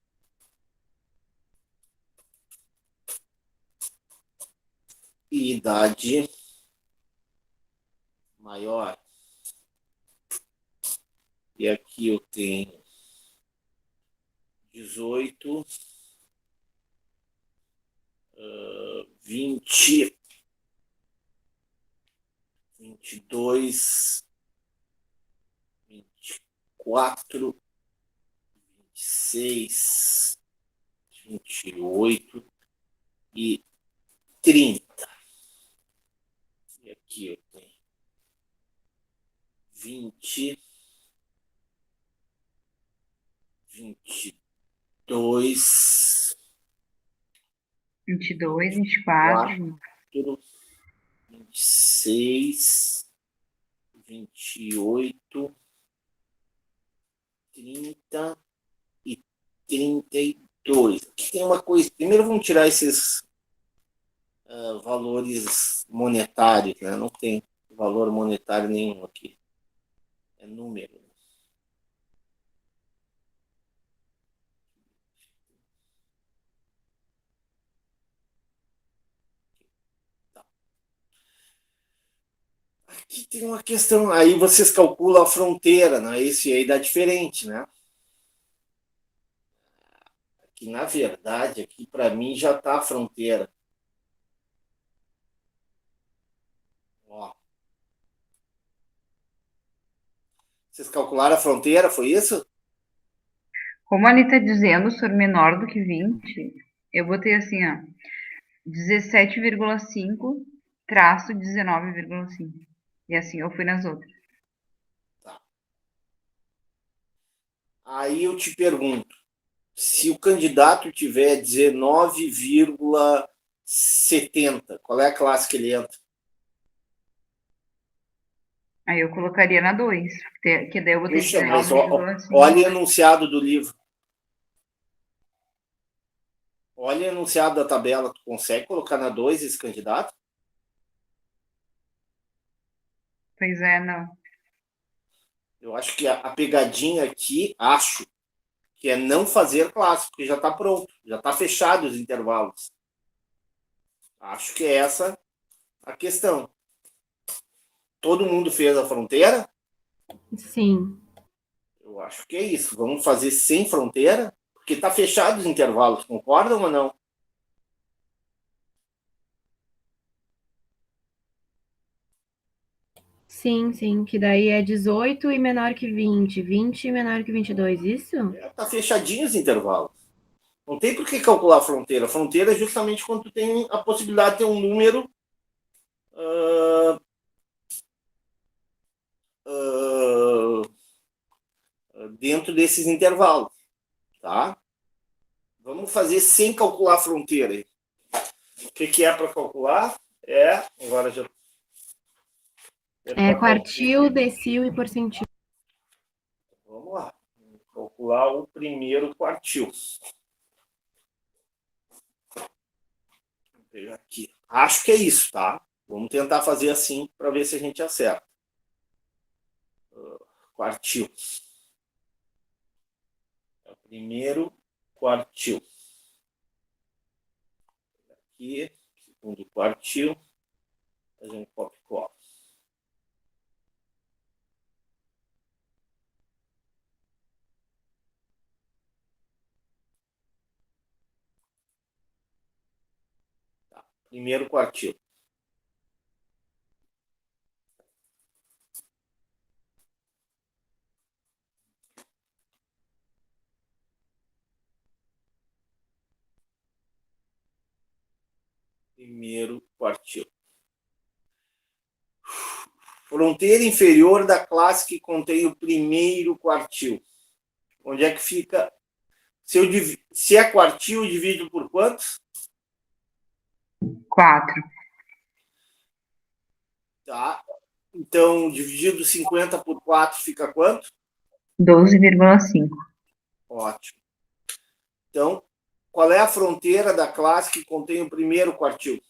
E idade maior. E aqui eu tenho 18, 20, 22, 24, 26, 28 e 30. E aqui eu tenho 20, 22, 22, 24. 4, 26, 28, 30 e 32. Aqui tem uma coisa. Primeiro vamos tirar esses valores monetários, né? Não tem valor monetário nenhum aqui. É número. Aqui tem uma questão. Aí vocês calculam a fronteira, né? Isso aí dá diferente, né? Que na verdade aqui para mim já está a fronteira. Ó. Vocês calcularam a fronteira, foi isso? Como ali está dizendo, se for menor do que 20, eu botei assim, ó, 17,5 traço 19,5. E assim eu fui nas outras. Tá. Aí eu te pergunto, se o candidato tiver 19,70, qual é a classe que ele entra? Aí eu colocaria na 2, que daí eu botei Puxa, mas 19,5. olha o enunciado do livro. Olha o enunciado da tabela. Tu consegue colocar na 2 esse candidato? Pois é, não. Eu acho que a pegadinha aqui, acho, que é não fazer classe, porque já está pronto, já está fechado os intervalos. Acho que é essa a questão. Todo mundo fez a fronteira? Sim. Eu acho que é isso. Vamos fazer sem fronteira, porque está fechado os intervalos, concordam ou não? Sim, sim, que daí é 18 e menor que 20, 20 e menor que 22, isso? Está fechadinho os intervalos. Não tem por que calcular a fronteira. A fronteira é justamente quando tu tem a possibilidade de ter um número dentro desses intervalos, tá? Vamos fazer sem calcular a fronteira. O que é para calcular? Agora já... É quartil, decil e porcentil. Vamos lá. Vamos calcular o primeiro quartil. Vou pegar aqui. Acho que é isso, tá? Vamos tentar fazer assim para ver se a gente acerta. Quartil. É o primeiro quartil. Aqui, segundo quartil. Fazendo copy-cola. Tá. Primeiro quartil. Primeiro quartil. Fronteira inferior da classe que contém o primeiro quartil. Onde é que fica? Se é quartil, eu divido por quantos? 4. Tá. Então, dividido 50 por 4 fica quanto? 12,5. Ótimo. Então, qual é a fronteira da classe que contém o primeiro quartil?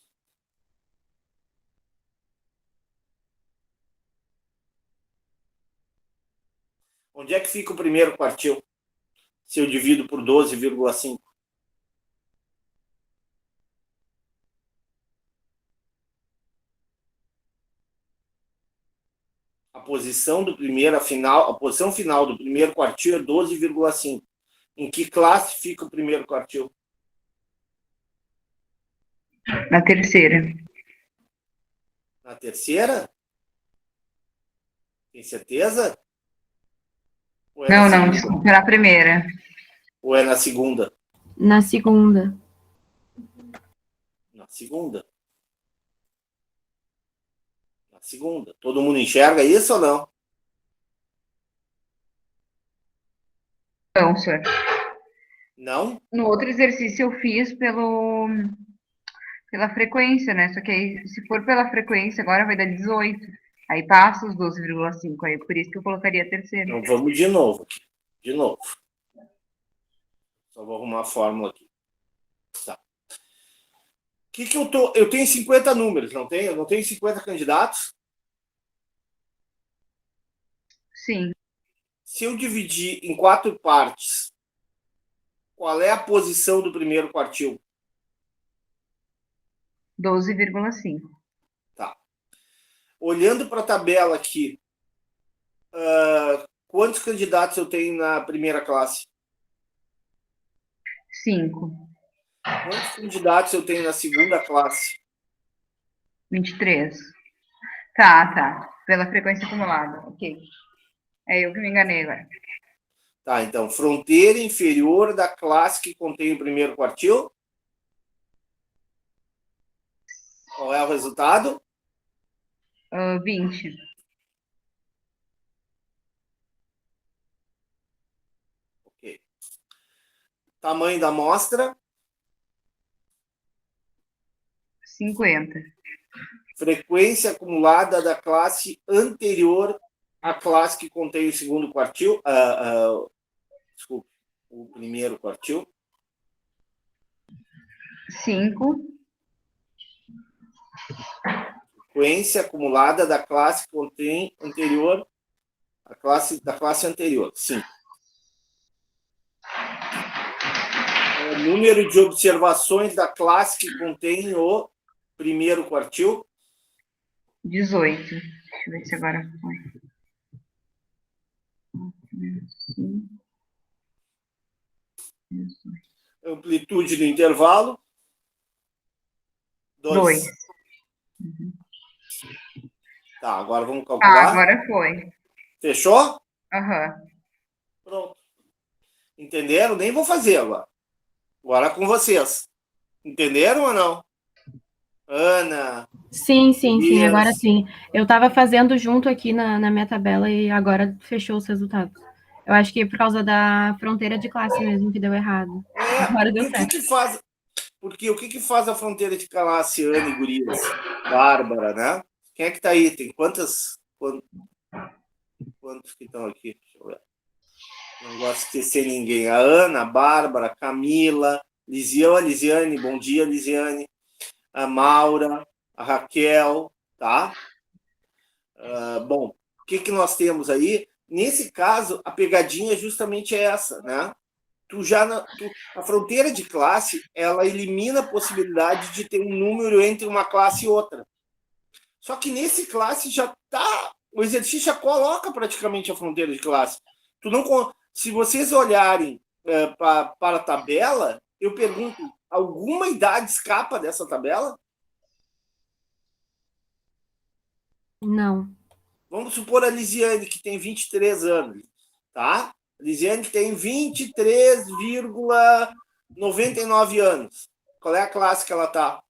Onde é que fica o primeiro quartil? Se eu divido por 12,5. A posição final do primeiro quartil é 12,5. Em que classe fica o primeiro quartil? Na terceira. Na terceira? Tem certeza? Ou é na Não, segunda? desculpa, na primeira. Ou é na segunda? Na segunda. Na segunda. Na segunda. Todo mundo enxerga isso ou não? Não, senhor. Não? No outro exercício eu fiz pela frequência, né? Só que aí, se for pela frequência, agora vai dar 18. Aí passa os 12,5. Aí por isso que eu colocaria a terceira. Então vamos de novo aqui. De novo. Só vou arrumar a fórmula aqui. Tá. que eu tô? Eu tenho 50 números, não tenho? Eu não tenho 50 candidatos? Sim. Se eu dividir em 4 partes, qual é a posição do primeiro quartil? 12,5. Tá. Olhando para a tabela aqui, quantos candidatos eu tenho na primeira classe? 5. Quantos candidatos eu tenho na segunda classe? 23. Tá. Pela frequência acumulada. Ok. É eu que me enganei agora. Tá, então, fronteira inferior da classe que contém o primeiro quartil. Qual é o resultado? 20. Ok. Tamanho da amostra. 50. Frequência acumulada da classe anterior à classe que contém o segundo quartil. Desculpe, o primeiro quartil. 5. Frequência acumulada da classe que contém anterior da classe anterior. 5. Número de observações da classe que contém o primeiro quartil. 18. Deixa eu ver se agora foi. Amplitude do intervalo. 2. 2. Tá, agora vamos Ah, calcular. agora foi. Fechou? Aham. Pronto. Entenderam? Nem vou fazer agora. Agora é com vocês. Entenderam ou não? Ana. Sim, agora Elias. sim. Eu estava fazendo junto aqui na minha tabela e agora fechou os resultados. Eu acho que é por causa da fronteira de classe mesmo que deu errado. Agora deu Porque o que certo. que faz? Porque o que que faz a fronteira de classe, Ana e Gurias? Bárbara, né? Quem é que tá aí? Tem quantos que estão aqui? Deixa eu ver. Não gosto de esquecer ninguém. A Ana, a Bárbara, a Camila, Lisiane, bom dia, Lisiane. A Maura, a Raquel, tá? Bom, o que que nós temos aí? Nesse caso, a pegadinha é justamente essa, né? A fronteira de classe, ela elimina a possibilidade de ter um número entre uma classe e outra. Só que nesse classe o exercício já coloca praticamente a fronteira de classe. Se vocês olharem para a tabela, eu pergunto, alguma idade escapa dessa tabela? Não. Vamos supor a Lisiane, que tem 23 anos, tá? Lisiane que tem 23,99 anos. Qual é a classe que ela está?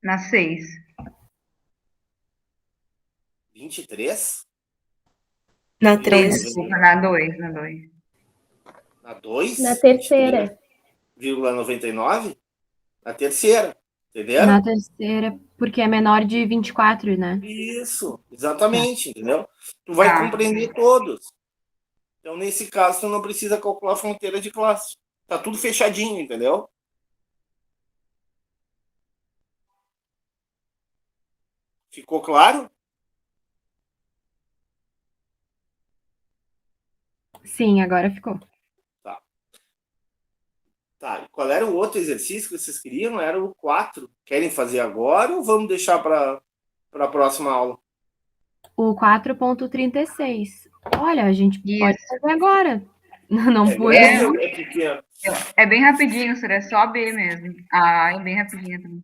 Na 6. 23? Na Vírgula 3. Desculpa, na 2. Na 2. Na 2? Na terceira. 23,99? Na terceira. Entenderam? Na terceira, porque é menor de 24, né? Isso, Tá. exatamente, entendeu? Tu vai Tá. compreender todos. Então, nesse caso, tu não precisa calcular a fronteira de classe. Tá tudo fechadinho, entendeu? Ficou claro? Sim, agora ficou. Tá. E qual era o outro exercício que vocês queriam? Era o 4. Querem fazer agora ou vamos deixar para a próxima aula? O 4,36. Olha, a gente pode Isso. fazer agora. Não É por. grande ou é pequeno? É bem rapidinho, é só B mesmo. A é bem rapidinha também.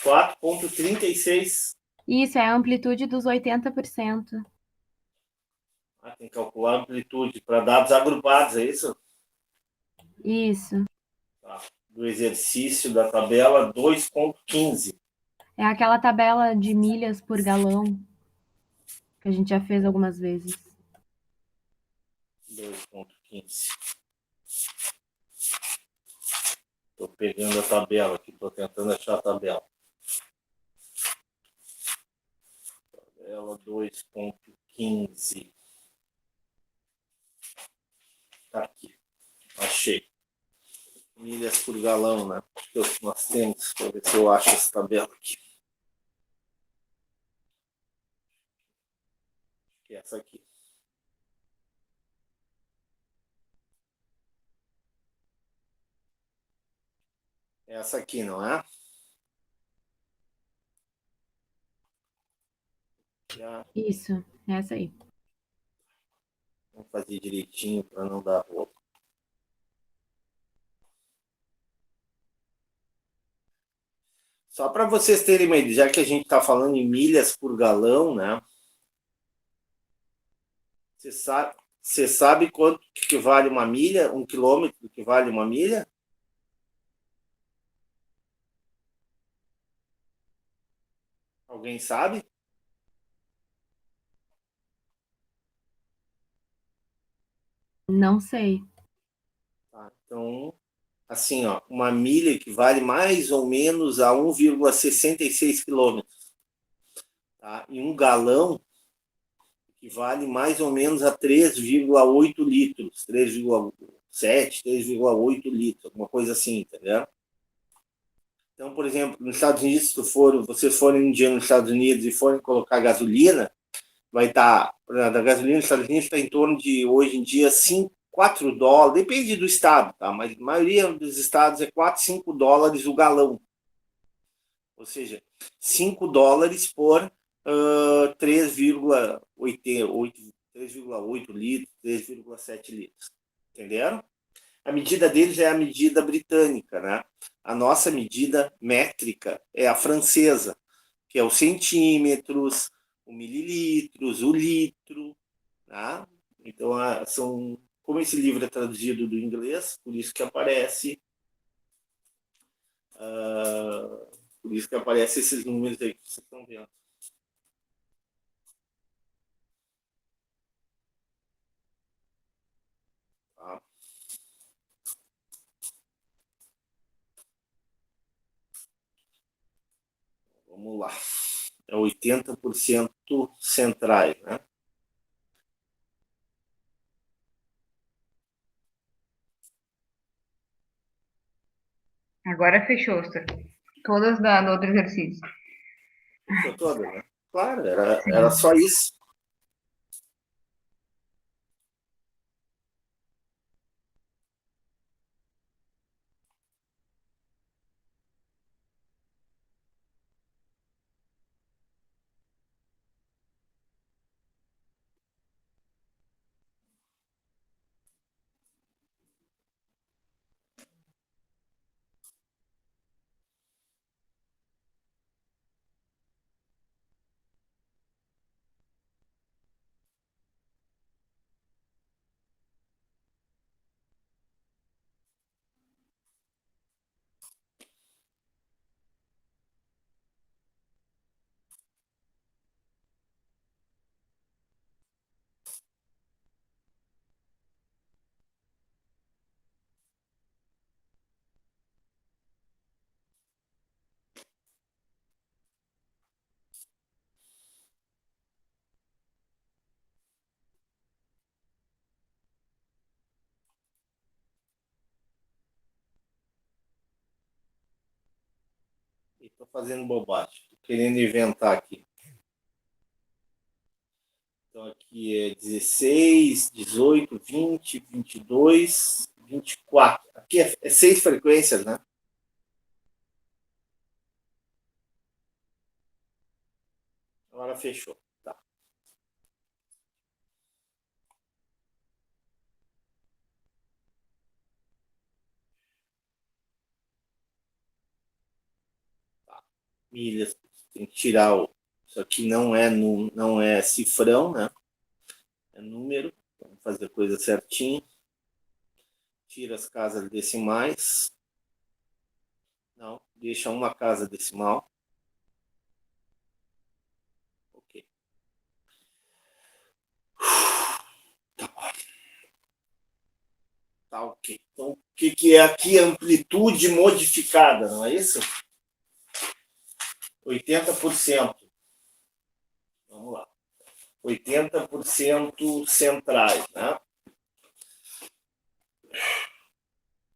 4,36. Isso, é a amplitude dos 80%. Tem que calcular a amplitude para dados agrupados, é isso? Isso. Tá. Do exercício da tabela 2,15. É aquela tabela de milhas por galão que a gente já fez algumas vezes. 2,15. Estou pegando a tabela aqui, estou tentando achar a tabela. tabela 2.15. Tá aqui. Achei. Milhas por galão, né? Que nós temos. Vou ver se eu acho essa tabela aqui. Que é essa aqui. Essa aqui, não é? Já. Isso, essa aí. Vamos fazer direitinho para não dar roupa. Só para vocês terem uma ideia, já que a gente está falando em milhas por galão, né? Você sabe quanto que vale uma milha? 1 quilômetro que vale uma milha? Alguém sabe? Não sei. Tá, então, assim, ó, uma milha equivale mais ou menos a 1,66 quilômetros. Tá? E um galão equivale mais ou menos a 3,8 litros, 3,7, 3,8 litros, alguma coisa assim, entendeu? Então, por exemplo, nos Estados Unidos, se vocês forem um dia nos Estados Unidos e forem colocar gasolina, vai estar, da gasolina nos Estados Unidos está em torno de, hoje em dia, 5, 4 dólares, depende do estado, tá? Mas a maioria dos estados é 4, 5 dólares o galão. Ou seja, 5 dólares por 3,8 litros, 3,7 litros. Entenderam? A medida deles é a medida britânica, né? A nossa medida métrica é a francesa, que é os centímetros, o mililitros, o litro, tá? Então, como esse livro é traduzido do inglês, por isso que aparece esses números aí que vocês estão vendo. Tá? Vamos lá. É 80% centrais, né? Agora fechou, Stor. Todas do outro exercício. Fechou toda, né? Claro, era Sim. só isso. Estou fazendo bobagem. Estou querendo inventar aqui. Então, aqui é 16, 18, 20, 22, 24. Aqui é 6 frequências, né? Agora fechou. Tá. Milhas, tem que tirar isso aqui não é cifrão, né? É número. Vamos fazer a coisa certinho. Tira as casas decimais. Não, deixa uma casa decimal. Ok. Tá ok. Então, o que é aqui? Amplitude modificada, não é isso? 80%. Vamos lá. 80% centrais, né?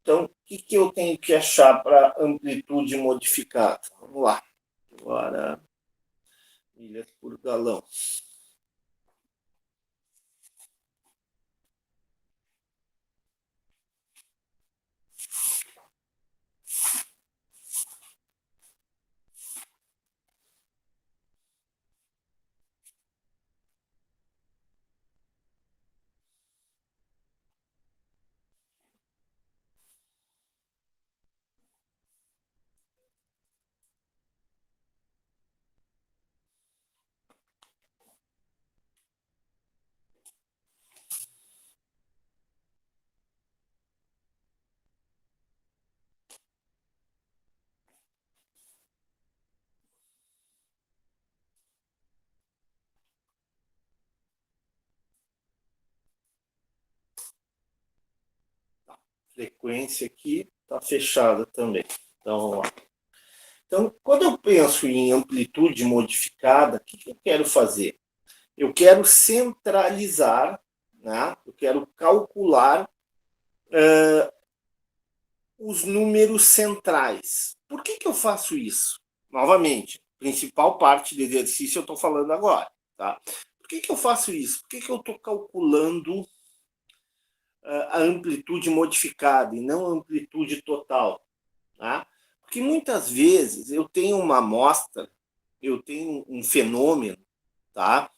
Então, o que eu tenho que achar para amplitude modificada? Vamos lá. Agora, milhas por galão. Frequência aqui está fechada também. Então, vamos lá. Então, quando eu penso em amplitude modificada, o que eu quero fazer? Eu quero centralizar, né? Eu quero calcular os números centrais. Por que eu faço isso? Novamente, principal parte do exercício eu estou falando agora. Tá? Por que eu faço isso? Por que eu estou calculando a amplitude modificada e não a amplitude total? Tá? Porque muitas vezes eu tenho uma amostra, eu tenho um fenômeno, tá?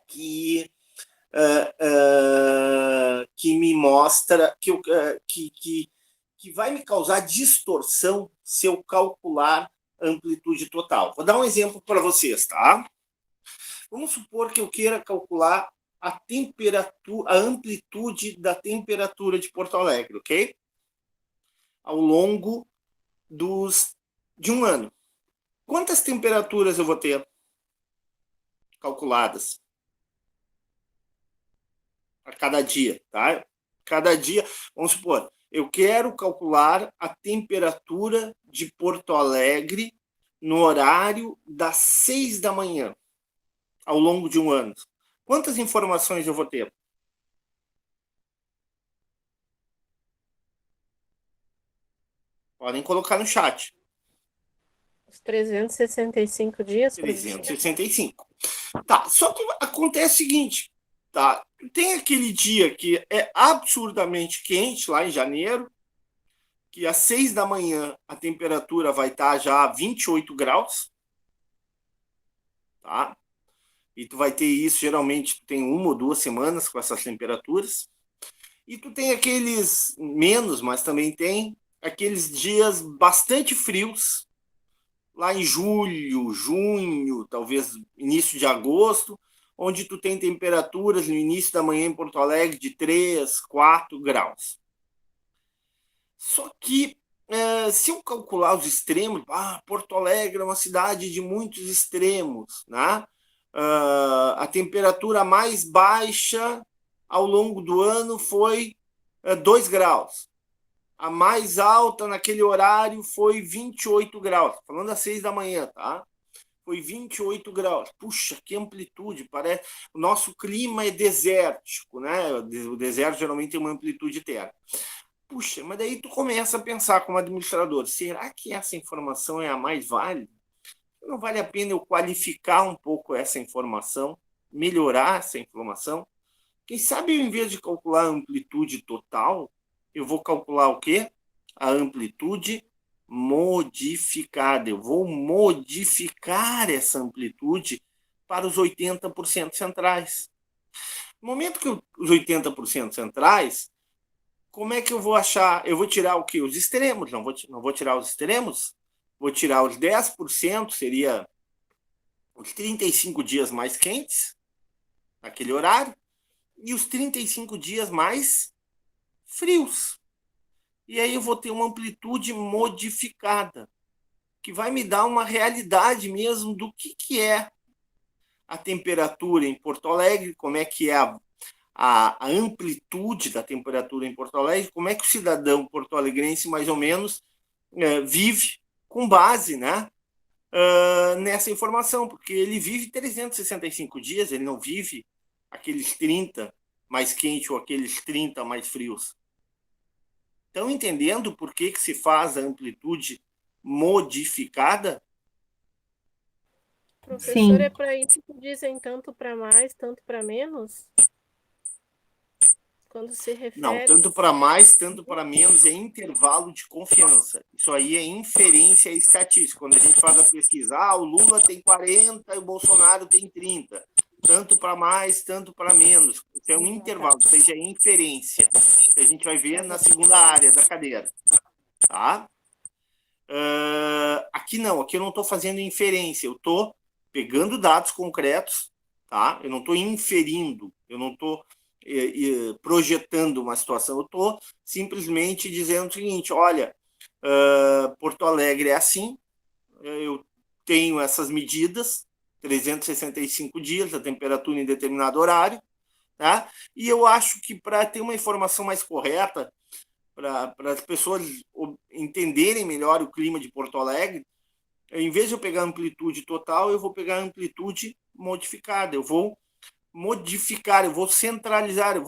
Que me mostra que vai me causar distorção se eu calcular a amplitude total. Vou dar um exemplo para vocês, tá? Vamos supor que eu queira calcular a amplitude da temperatura de Porto Alegre, ok? Ao longo de um ano. Quantas temperaturas eu vou ter calculadas a cada dia, tá? Cada dia, vamos supor, eu quero calcular a temperatura de Porto Alegre no horário das 6 da manhã, ao longo de um ano. Quantas informações eu vou ter? Podem colocar no chat. Os 365 dias? 365. Tá, só que acontece o seguinte, tá? Tem aquele dia que é absurdamente quente, lá em janeiro, que às 6 da manhã a temperatura vai estar já a 28 graus, tá? E tu vai ter isso, geralmente, tu tem 1 ou 2 semanas com essas temperaturas. E tu tem aqueles menos, mas também tem aqueles dias bastante frios, lá em julho, junho, talvez início de agosto, onde tu tem temperaturas no início da manhã em Porto Alegre de 3, 4 graus. Só que, se eu calcular os extremos, Porto Alegre é uma cidade de muitos extremos, né? A temperatura mais baixa ao longo do ano foi 2 graus. A mais alta naquele horário foi 28 graus. Falando às 6 da manhã, tá? Foi 28 graus. Puxa, que amplitude, parece. O nosso clima é desértico, né? O deserto geralmente tem uma amplitude térmica. Puxa, mas daí tu começa a pensar como administrador, será que essa informação é a mais válida? Não vale a pena eu qualificar um pouco essa informação, melhorar essa informação? Quem sabe, em vez de calcular a amplitude total, eu vou calcular o quê? A amplitude modificada. Eu vou modificar essa amplitude para os 80% centrais. No momento que os 80% centrais, como é que eu vou achar? Eu vou tirar o quê? Os extremos. Não vou tirar os extremos. Vou tirar os 10%, seria os 35 dias mais quentes, naquele horário, e os 35 dias mais frios. E aí eu vou ter uma amplitude modificada, que vai me dar uma realidade mesmo do que é a temperatura em Porto Alegre, como é que é a amplitude da temperatura em Porto Alegre, como é que o cidadão porto-alegrense, mais ou menos, vive com base, né, nessa informação, porque ele vive 365 dias, ele não vive aqueles 30 mais quentes ou aqueles 30 mais frios. Estão entendendo por que se faz a amplitude modificada? Professor, Sim. é para isso que dizem tanto para mais, tanto para menos? Quando se Não, refere... tanto para mais, tanto para menos é intervalo de confiança. Isso aí é inferência estatística. Quando a gente faz a pesquisa, o Lula tem 40 e o Bolsonaro tem 30. Tanto para mais, tanto para menos. Isso é um intervalo, ou seja, é inferência. Que a gente vai ver na segunda área da cadeira. Tá? Aqui não, aqui eu não estou fazendo inferência, eu estou pegando dados concretos, tá? Eu não estou inferindo, eu não estou projetando uma situação, eu estou simplesmente dizendo o seguinte: olha, Porto Alegre é assim, eu tenho essas medidas, 365 dias, a temperatura em determinado horário, tá? E eu acho que para ter uma informação mais correta, para as pessoas entenderem melhor o clima de Porto Alegre, em vez de eu pegar amplitude total, eu vou pegar amplitude modificada. Eu vou modificar, eu vou centralizar, eu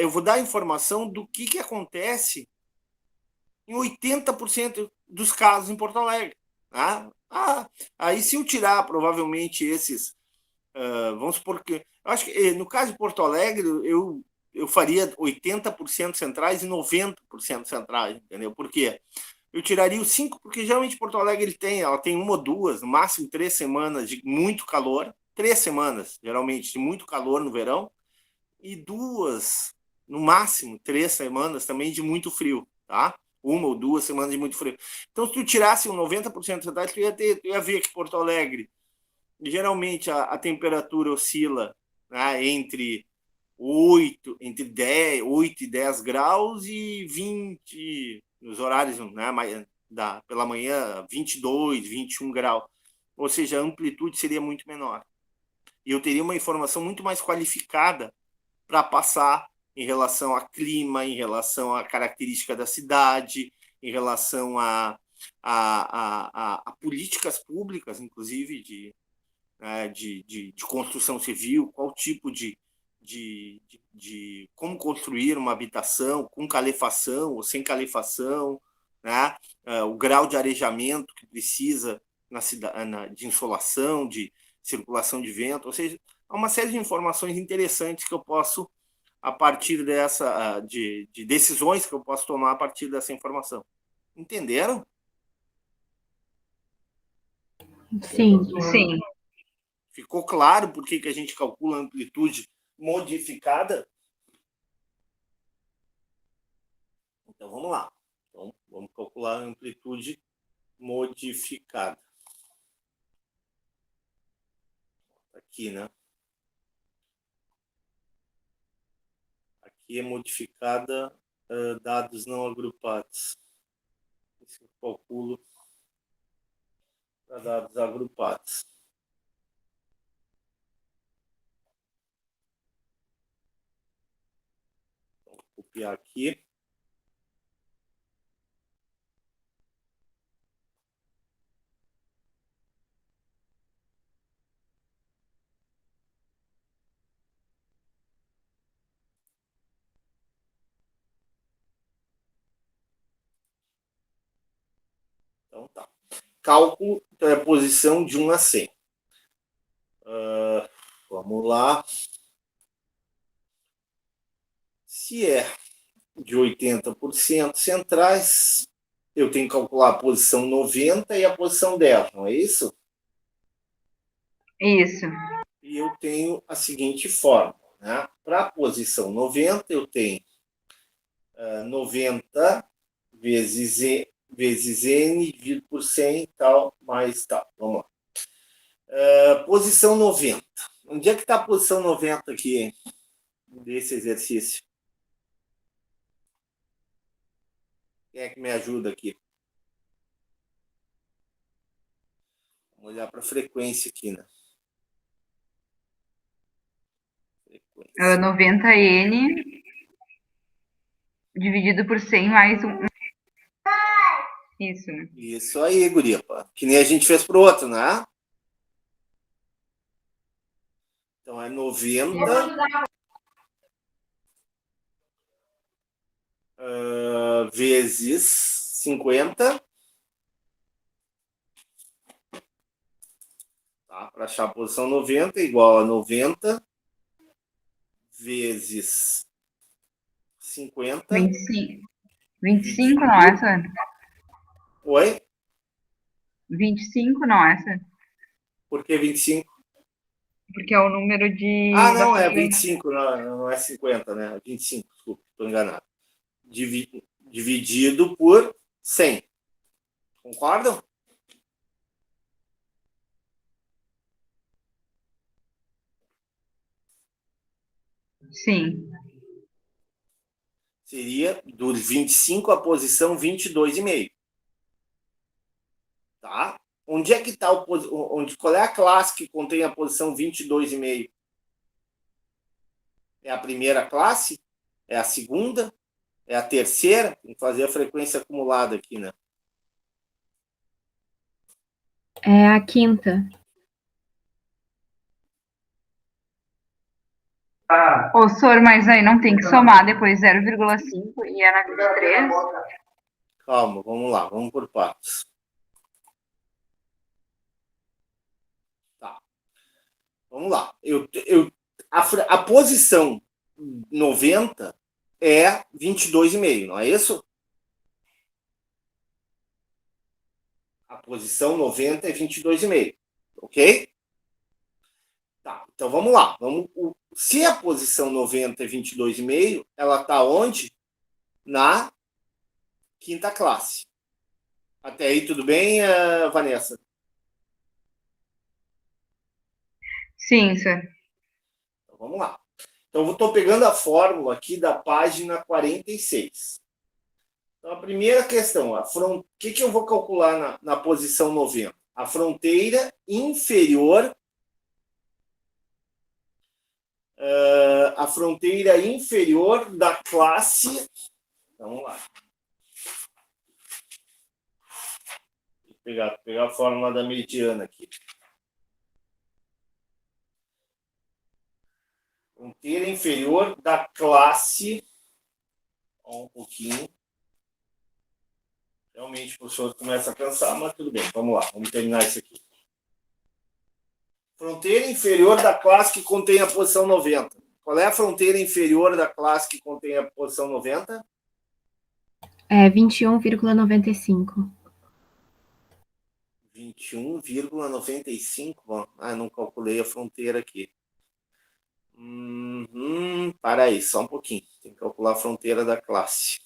vou dar informação do que acontece em 80% dos casos em Porto Alegre. Tá? Aí, se eu tirar provavelmente esses, vamos supor que. Eu acho que no caso de Porto Alegre, eu faria 80% centrais e 90% centrais, entendeu? Por quê? Eu tiraria os 5, porque geralmente Porto Alegre ela tem uma ou duas, no máximo 3 semanas de muito calor, 3 semanas, geralmente, de muito calor no verão, e 2, no máximo, 3 semanas também de muito frio, tá? 1 ou 2 semanas de muito frio. Então, se tu tirasse um 90% centrais, tu ia ver que Porto Alegre, geralmente a temperatura oscila, né, entre 8 e 10 graus e 20, nos horários, né, pela manhã, 22, 21 graus. Ou seja, a amplitude seria muito menor. E eu teria uma informação muito mais qualificada para passar em relação a clima, em relação à característica da cidade, em relação a políticas públicas, inclusive, de construção civil, qual tipo de como construir uma habitação com calefação ou sem calefação, né? O grau de arejamento que precisa na cidade, de insolação, de circulação de vento, ou seja, há uma série de informações interessantes que eu posso, a partir de decisões que eu posso tomar a partir dessa informação. Entenderam? Sim. Sim. Ficou claro por que a gente calcula a amplitude modificada? Então, vamos lá. Então, vamos calcular a amplitude modificada. Aqui, né? Aqui é modificada dados não agrupados. Esse eu calculo para dados agrupados. Então, vou copiar aqui. Então, tá. Cálculo da posição de 1 a 100. Vamos lá. Se é de 80% centrais, eu tenho que calcular a posição 90 e a posição 10, não é isso? Isso. E eu tenho a seguinte forma, né? Para a posição 90, eu tenho 90 vezes N dividido por 100 tal, mais tal. Vamos lá. Posição 90. Onde é que está a posição 90 aqui, hein? Desse exercício? Quem é que me ajuda aqui? Vamos olhar para a frequência aqui, né? Frequência. 90N dividido por 100 mais 1. Isso, né? Isso aí, guria. Pá. Que nem a gente fez pro outro, né? Então é 90 vezes 50. Tá? Para achar a posição 90 igual a 90 vezes 50. 25. 25 não é, Sandro? Oi? 25 não é, Sandro? Por que 25? Porque é o número de. Ah, não, é 25, não é 50, né? 25, desculpa, estou enganado. Dividido por 100. Concordam? Sim. Seria dos 25 a posição 22,5. Tá? Onde é que está qual é a classe que contém a posição 22,5? É a primeira classe? É a segunda? É a terceira? Tem que fazer a frequência acumulada aqui, né? É a quinta. Ô, Sor, mas aí não tem que somar depois 0,5 e é na 23? Calma, vamos lá, vamos por partes. Tá. Vamos lá. A posição 90 é 22,5, não é isso? A posição 90 é 22,5, ok? Tá, então vamos lá. Se a posição 90 é 22,5, ela está onde? Na quinta classe. Até aí tudo bem, Vanessa? Sim, Sor. Então vamos lá. Então eu estou pegando a fórmula aqui da página 46. Então a primeira questão, o que eu vou calcular na posição 90? A fronteira inferior da classe. Vamos lá. Vou pegar a fórmula da mediana aqui. Fronteira inferior da classe. Um pouquinho. Realmente o professor começa a cansar, mas tudo bem. Vamos lá, vamos terminar isso aqui. Fronteira inferior da classe que contém a posição 90. Qual é a fronteira inferior da classe que contém a posição 90? É 21,95. 21,95. Não calculei a fronteira aqui. Para aí, só um pouquinho. Tem que calcular a fronteira da classe.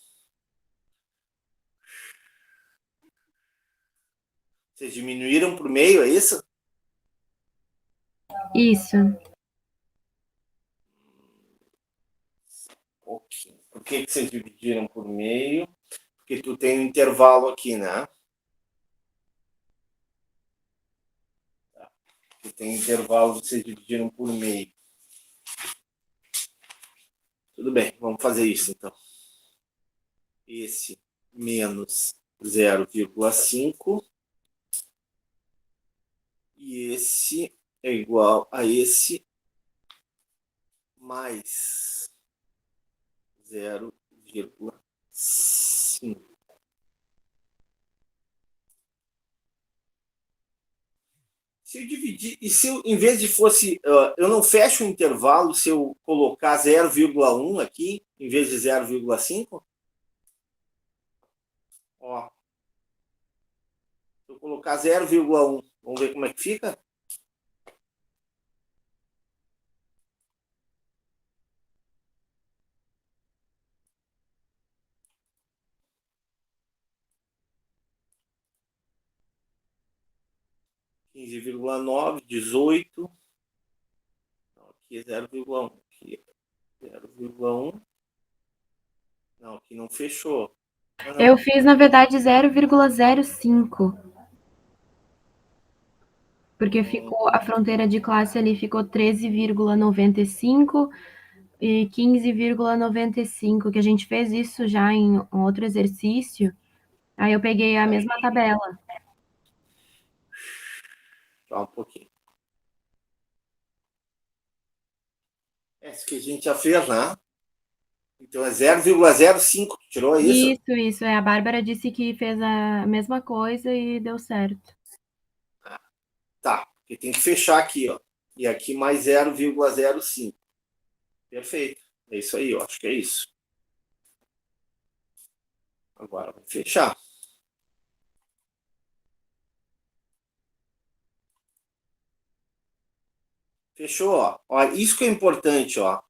Vocês diminuíram por meio, é isso? Isso. Pouquinho. Por que vocês dividiram por meio? Porque tu tem um intervalo aqui, né? Tu tem intervalo, vocês dividiram por meio. Tudo bem, vamos fazer isso então. Esse menos 0,5 e esse é igual a esse mais 0,5. Se eu dividir, e se eu, em vez de fosse, eu não fecho o intervalo se eu colocar 0,1 aqui, em vez de 0,5? Ó, se eu colocar 0,1, vamos ver como é que fica? Quinze vírgula nove, 18. Aqui é 0,1. Aqui é 0,1. Não, aqui não fechou. Não. Eu fiz, na verdade, 0,05. Porque ficou a fronteira de classe ali ficou 13,95 e 15,95, que a gente fez isso já em um outro exercício. Aí eu peguei a mesma tabela. Só um pouquinho. Essa que a gente já fez, né? Então é 0,05, tu tirou isso? Isso. A Bárbara disse que fez a mesma coisa e deu certo. Tá, porque tem que fechar aqui, ó. E aqui mais 0,05. Perfeito. É isso aí, eu acho que é isso. Agora vai fechar. Fechou, ó. Ó. Isso que é importante, ó.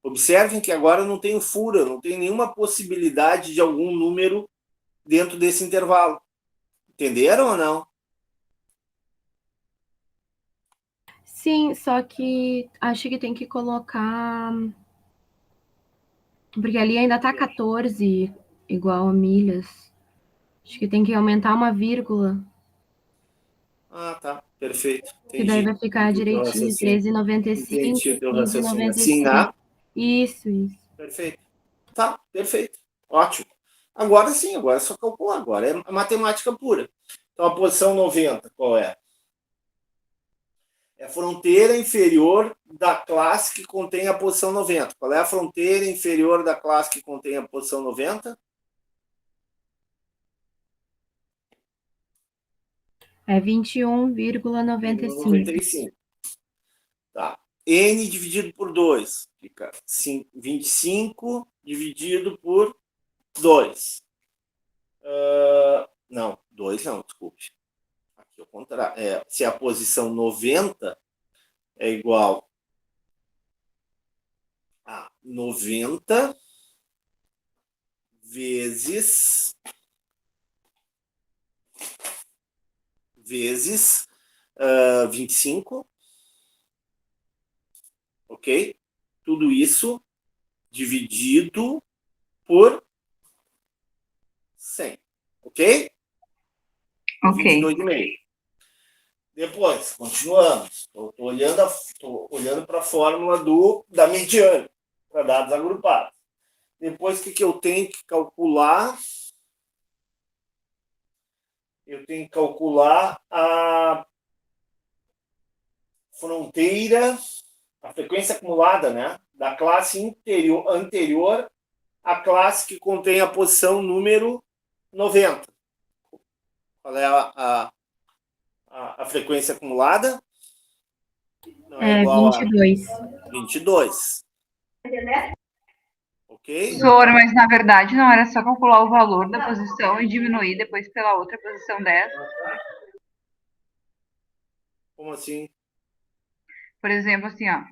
Observem que agora não tem fura, não tem nenhuma possibilidade de algum número dentro desse intervalo. Entenderam ou não? Sim, só que acho que tem que colocar. Porque ali ainda tá 14 igual a milhas. Acho que tem que aumentar uma vírgula, Ah, tá. Perfeito. que daí Entendi. vai ficar Entendi o teu direitinho, raciocínio. 13,95, Entendi o teu raciocínio. Assim, 15,96. né? Isso. Perfeito. Tá, perfeito. Ótimo. Agora sim, agora é só calcular. Agora é matemática pura. Então a posição 90, qual é? É a fronteira inferior da classe que contém a posição 90. Qual é a fronteira inferior da classe que contém a posição 90? É 21,95. 95. Tá. N dividido por 2 fica 25 dividido por 2. Não, 2 não, desculpe. Aqui é o contrário. Se a posição 90 é igual a 90 vezes 25, ok? Tudo isso dividido por 100, ok? Ok. 22,5. Depois, continuamos. Estou olhando para a fórmula da mediana, para dados agrupados. Depois, o que eu tenho que calcular? Eu tenho que calcular a fronteira, a frequência acumulada, né, da classe anterior à classe que contém a posição número 90. Qual é a frequência acumulada? Não é É igual a 22. 22. Ok? Professor, mas na verdade não era só calcular o valor da posição e diminuir depois pela outra posição 10? Como assim? Por exemplo, assim, ó,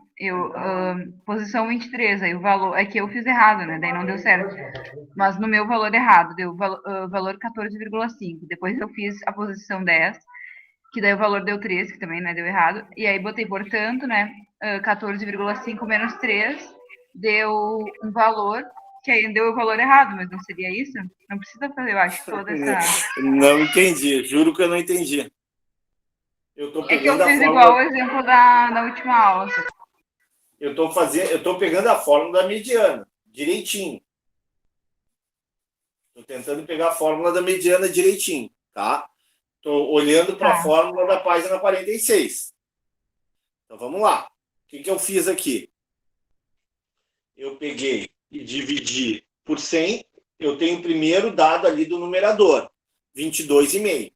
posição 23, aí o valor, é que eu fiz errado, né, daí não deu certo, mas no meu valor errado, deu valor 14,5, depois eu fiz a posição 10, que daí o valor deu 3, que também, né, deu errado, e aí botei, portanto, né, 14,5 menos 3, deu um valor, que aí deu o valor errado, mas não seria isso? Não precisa fazer, eu acho, toda essa... Não entendi, juro que eu não entendi. Eu estou É que eu pegando a fiz igual o fórmula. exemplo da última aula. Eu estou pegando a fórmula da mediana, direitinho. Estou tentando pegar a fórmula da mediana direitinho, tá? Estou olhando para a Tá. fórmula da página 46. Então vamos lá. O que eu fiz aqui? Eu peguei e dividi por 100. Eu tenho o primeiro dado ali do numerador, 22,5.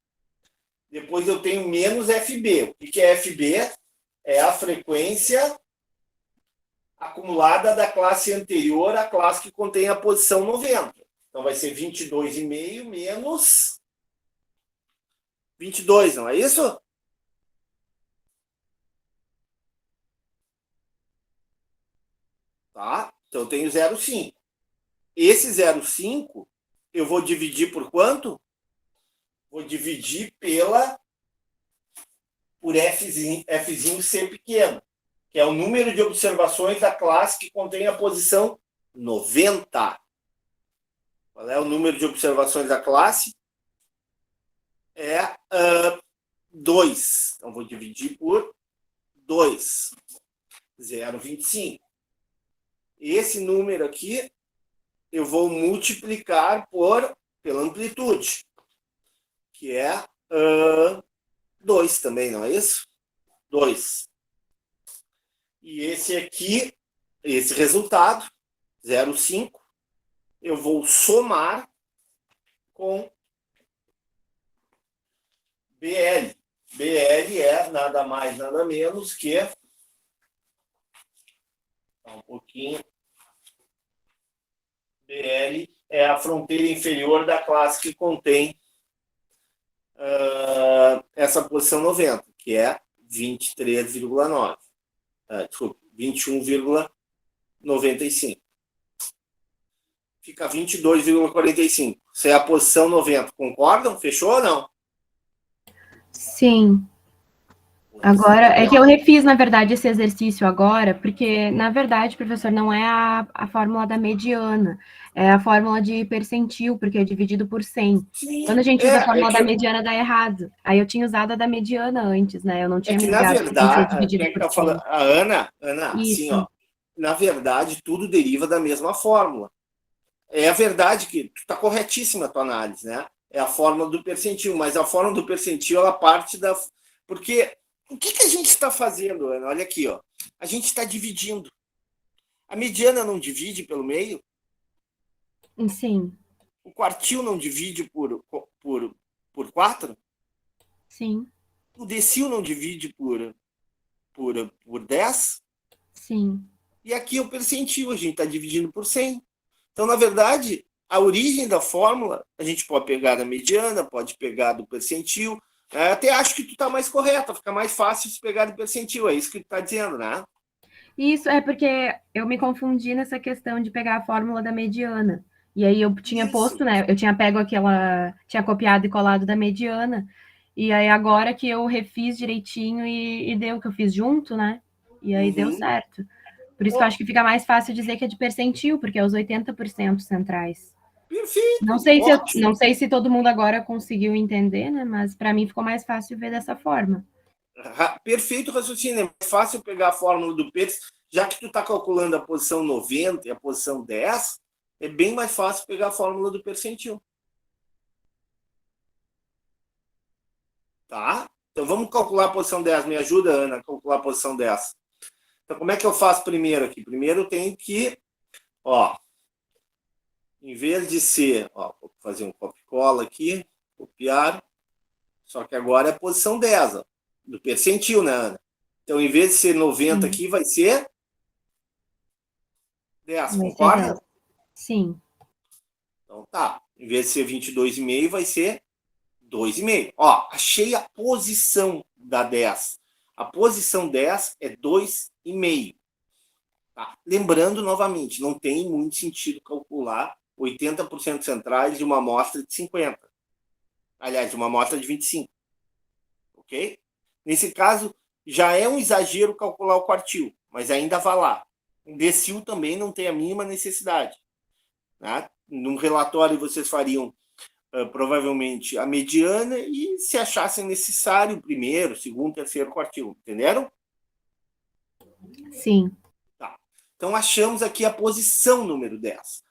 Depois eu tenho menos FB. O que é FB? É a frequência acumulada da classe anterior à classe que contém a posição 90. Então vai ser 22,5 menos 22, não é isso? Tá? Então eu tenho 0,5. Esse 0,5 eu vou dividir por quanto? Vou dividir por Fzinho C pequeno, que é o número de observações da classe que contém a posição 90. Qual é o número de observações da classe? É 2. Então vou dividir por 2. 0,25. Esse número aqui eu vou multiplicar pela amplitude. que é 2 também, não é isso? 2. E esse aqui, esse resultado, 0,5, eu vou somar com BL. BL é nada mais, nada menos que... Um pouquinho. BL é a fronteira inferior da classe que contém essa posição 90, que é 23,9. Desculpa, 21,95. Fica 22,45. Isso é a posição 90. Concordam? Fechou ou não? Sim. Agora, é que eu refiz, na verdade, esse exercício agora, porque, na verdade, professor, não é a fórmula da mediana, é a fórmula de percentil, porque é dividido por 100. Sim, Quando a gente usa a fórmula da mediana, dá errado. Aí eu tinha usado a da mediana antes, né? Eu não tinha que, me na ligado que tem que ser verdade, dividido quem é que por tá 100. falando? A Ana, assim, Isso. ó, na verdade, tudo deriva da mesma fórmula. É a verdade que tu tá corretíssima a tua análise, né? É a fórmula do percentil, mas a fórmula do percentil, ela parte da... Porque o que a gente está fazendo, Ana? Olha aqui, ó. A gente está dividindo. A mediana não divide pelo meio? Sim. O quartil não divide por 4? Sim. O decil não divide por 10? Sim. E aqui é o percentil, a gente está dividindo por 100. Então, na verdade, a origem da fórmula, a gente pode pegar da mediana, pode pegar do percentil. Até acho que tu está mais correta, fica mais fácil se pegar do percentil, é isso que tu está dizendo, né? Isso é porque eu me confundi nessa questão de pegar a fórmula da mediana. E aí eu tinha posto, né? Eu tinha pego tinha copiado e colado da mediana. E aí agora que eu refiz direitinho e deu que eu fiz junto, né? E aí deu certo. Por isso que eu acho que fica mais fácil dizer que é de percentil, porque é os 80% centrais. Perfeito, não sei se todo mundo agora conseguiu entender, né? Mas para mim ficou mais fácil ver dessa forma. Perfeito raciocínio. É mais fácil pegar a fórmula do Peters, já que tu está calculando a posição 90 e a posição 10, é bem mais fácil pegar a fórmula do percentil. Tá? Então vamos calcular a posição 10. Me ajuda, Ana, a calcular a posição 10. Então, como é que eu faço primeiro aqui? Primeiro eu tenho que, ó, em vez de ser, ó, vou fazer um copy-cola aqui, copiar, só que agora é a posição 10, ó, do percentil, né, Ana? Então, em vez de ser 90 aqui, vai ser 10, concorda? 10. Sim. Então, tá. Em vez de ser 22,5, vai ser 2,5. Ó, achei a posição da 10. A posição 10 é 2,5. Tá? Lembrando, novamente, não tem muito sentido calcular 80% centrais de uma amostra de 50. Aliás, de uma amostra de 25. Ok? Nesse caso, já é um exagero calcular o quartil, mas ainda vai lá. O decil também não tem a mínima necessidade. Né? Num relatório, vocês fariam provavelmente a mediana e, se achassem necessário, o primeiro, segundo, terceiro quartil. Entenderam? Sim. Tá. Então, achamos aqui a posição número 10.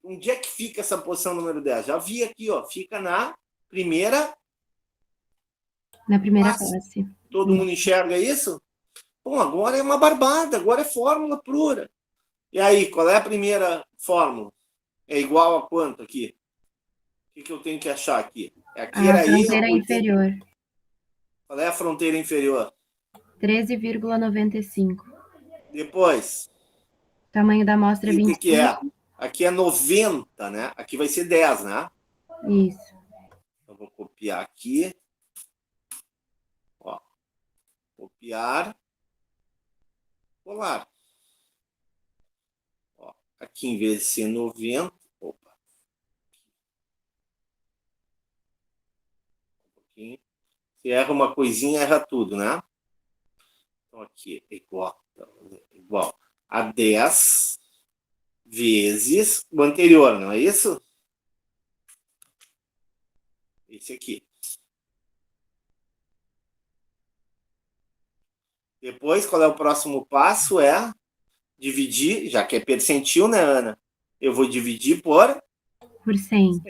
Onde é que fica essa posição número 10? Já vi aqui, ó, fica na primeira... Na primeira classe. Todo mundo enxerga isso? Bom, agora é uma barbada, agora é fórmula pura. E aí, qual é a primeira fórmula? É igual a quanto aqui? O que eu tenho que achar aqui? Aqui a fronteira inferior. Qual é a fronteira inferior? 13,95. Depois. Tamanho da amostra E 25. o que é? Aqui é 90, né? Aqui vai ser 10, né? Isso. Eu vou copiar aqui. Ó. Copiar. Colar. Ó. Aqui, em vez de ser 90... Opa. Um pouquinho. Se erra uma coisinha, erra tudo, né? Então, aqui é igual a 10 vezes o anterior, não é isso? Esse aqui. Depois, qual é o próximo passo? É dividir, já que é percentil, né, Ana? Eu vou dividir por 100.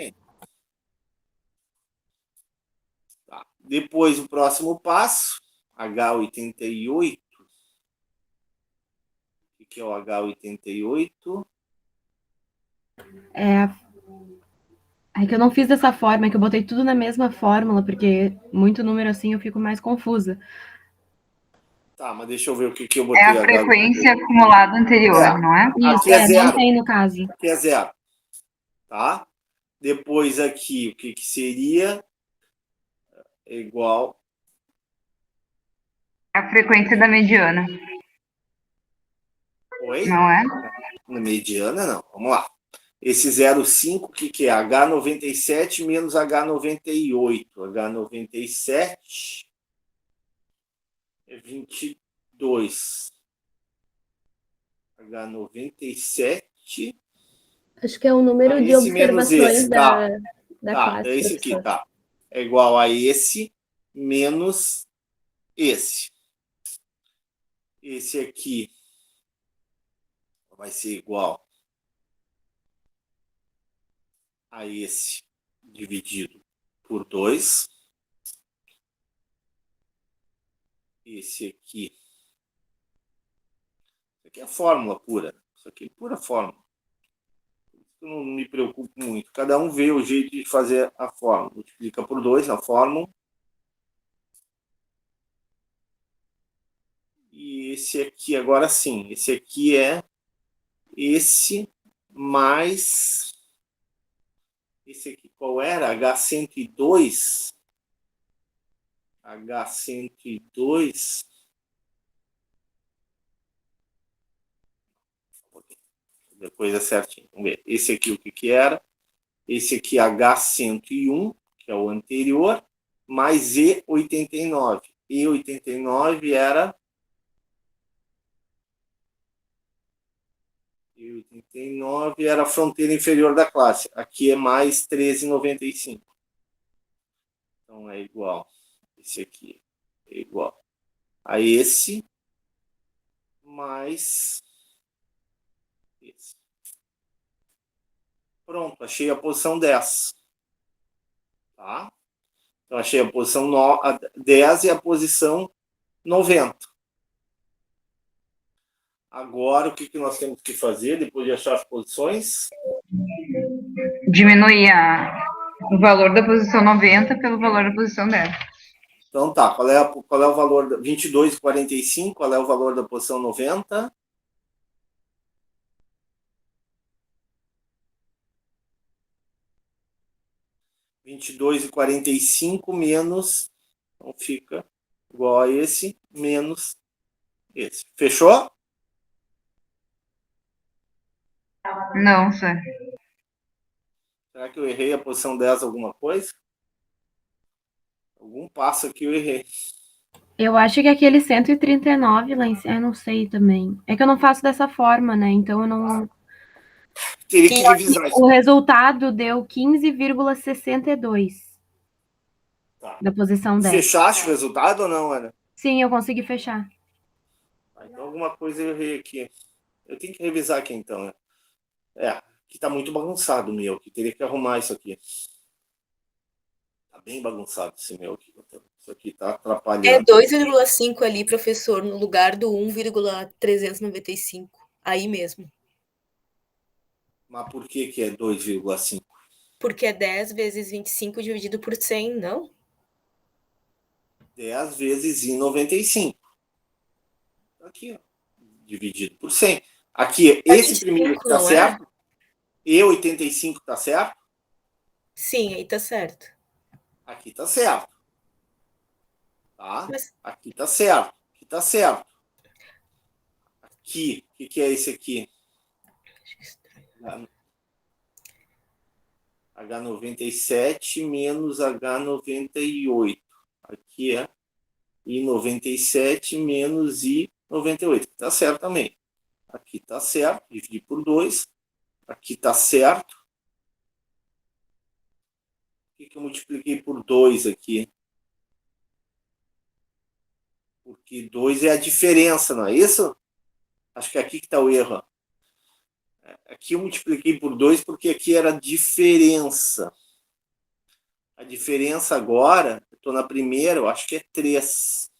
Depois, o próximo passo, H88. O que é o H88? É que eu não fiz dessa forma, é que eu botei tudo na mesma fórmula, porque muito número assim eu fico mais confusa. Tá, mas deixa eu ver o que eu É botei. a frequência acumulada anterior, não é? Isso, Aqui é não zero. tem no caso. Aqui é zero. Tá? Depois aqui, o que seria? É igual. É a frequência da mediana, Oi? não é? Na mediana, não. Vamos lá. Esse 0,5, o que é? H97 menos H98. H97 é 22. H97. Acho que é o número de Esse menos observações esse. Tá, da tá. classe, É esse aqui, professor. tá. É igual a esse menos esse. Esse aqui vai ser igual a esse dividido por 2. Esse aqui. Isso aqui é fórmula pura. Isso aqui é pura fórmula. Eu não me preocupo muito. Cada um vê o jeito de fazer a fórmula. Multiplica por 2 na fórmula. E esse aqui, agora sim. Esse aqui é esse mais... Esse aqui qual era? H102. H102. Depois é certinho. Vamos ver. Esse aqui o que era? Esse aqui H101, que é o anterior, mais E89. E89 era... E89 era a fronteira inferior da classe. Aqui é mais 13,95. Então é igual. Esse aqui é igual a esse mais esse. Pronto, achei a posição 10. Tá? Então, achei a posição 10 e a posição 90. Agora, o que nós temos que fazer depois de achar as posições? Diminuir o valor da posição 90 pelo valor da posição 10. Então, tá. Qual é o valor da 22,45? Qual é o valor da posição 90? (22,45) menos, então fica igual a esse, menos esse. Fechou? Não, sir. Será que eu errei a posição 10 alguma coisa? Algum passo aqui eu errei. Eu acho que aquele 139 lá em cima, eu não sei também. É que eu não faço dessa forma, né? Então eu não. Teria que revisar isso. O resultado deu 15,62 Tá. da posição 10. Fechaste o resultado ou não, Ana? Sim, eu consegui fechar. Então alguma coisa eu errei aqui. Eu tenho que revisar aqui então, né? Aqui tá muito bagunçado o meu, que teria que arrumar isso aqui. Tá bem bagunçado esse meu aqui. Isso aqui tá É atrapalhando. 2,5 ali, professor, no lugar do 1,395. Aí mesmo. Mas por que é 2,5? Porque é 10 vezes 25 dividido por 100, não? 10 vezes I95. Aqui, ó. Dividido por 100. Aqui, esse primeiro que tá não é? certo. E85 tá certo. Sim, aí tá certo. Aqui tá certo. Tá? Mas Aqui tá certo. Aqui tá certo. Aqui, o que é esse aqui? H97 menos H98. Aqui é I97 menos I98. Tá certo também. Aqui tá certo. Dividir por 2. Aqui tá certo. Por que eu multipliquei por 2 aqui? Porque 2 é a diferença, não é isso? Acho que é aqui que está o erro. Aqui eu multipliquei por 2 porque aqui era a diferença. A diferença agora, eu estou na primeira, eu acho que é 3.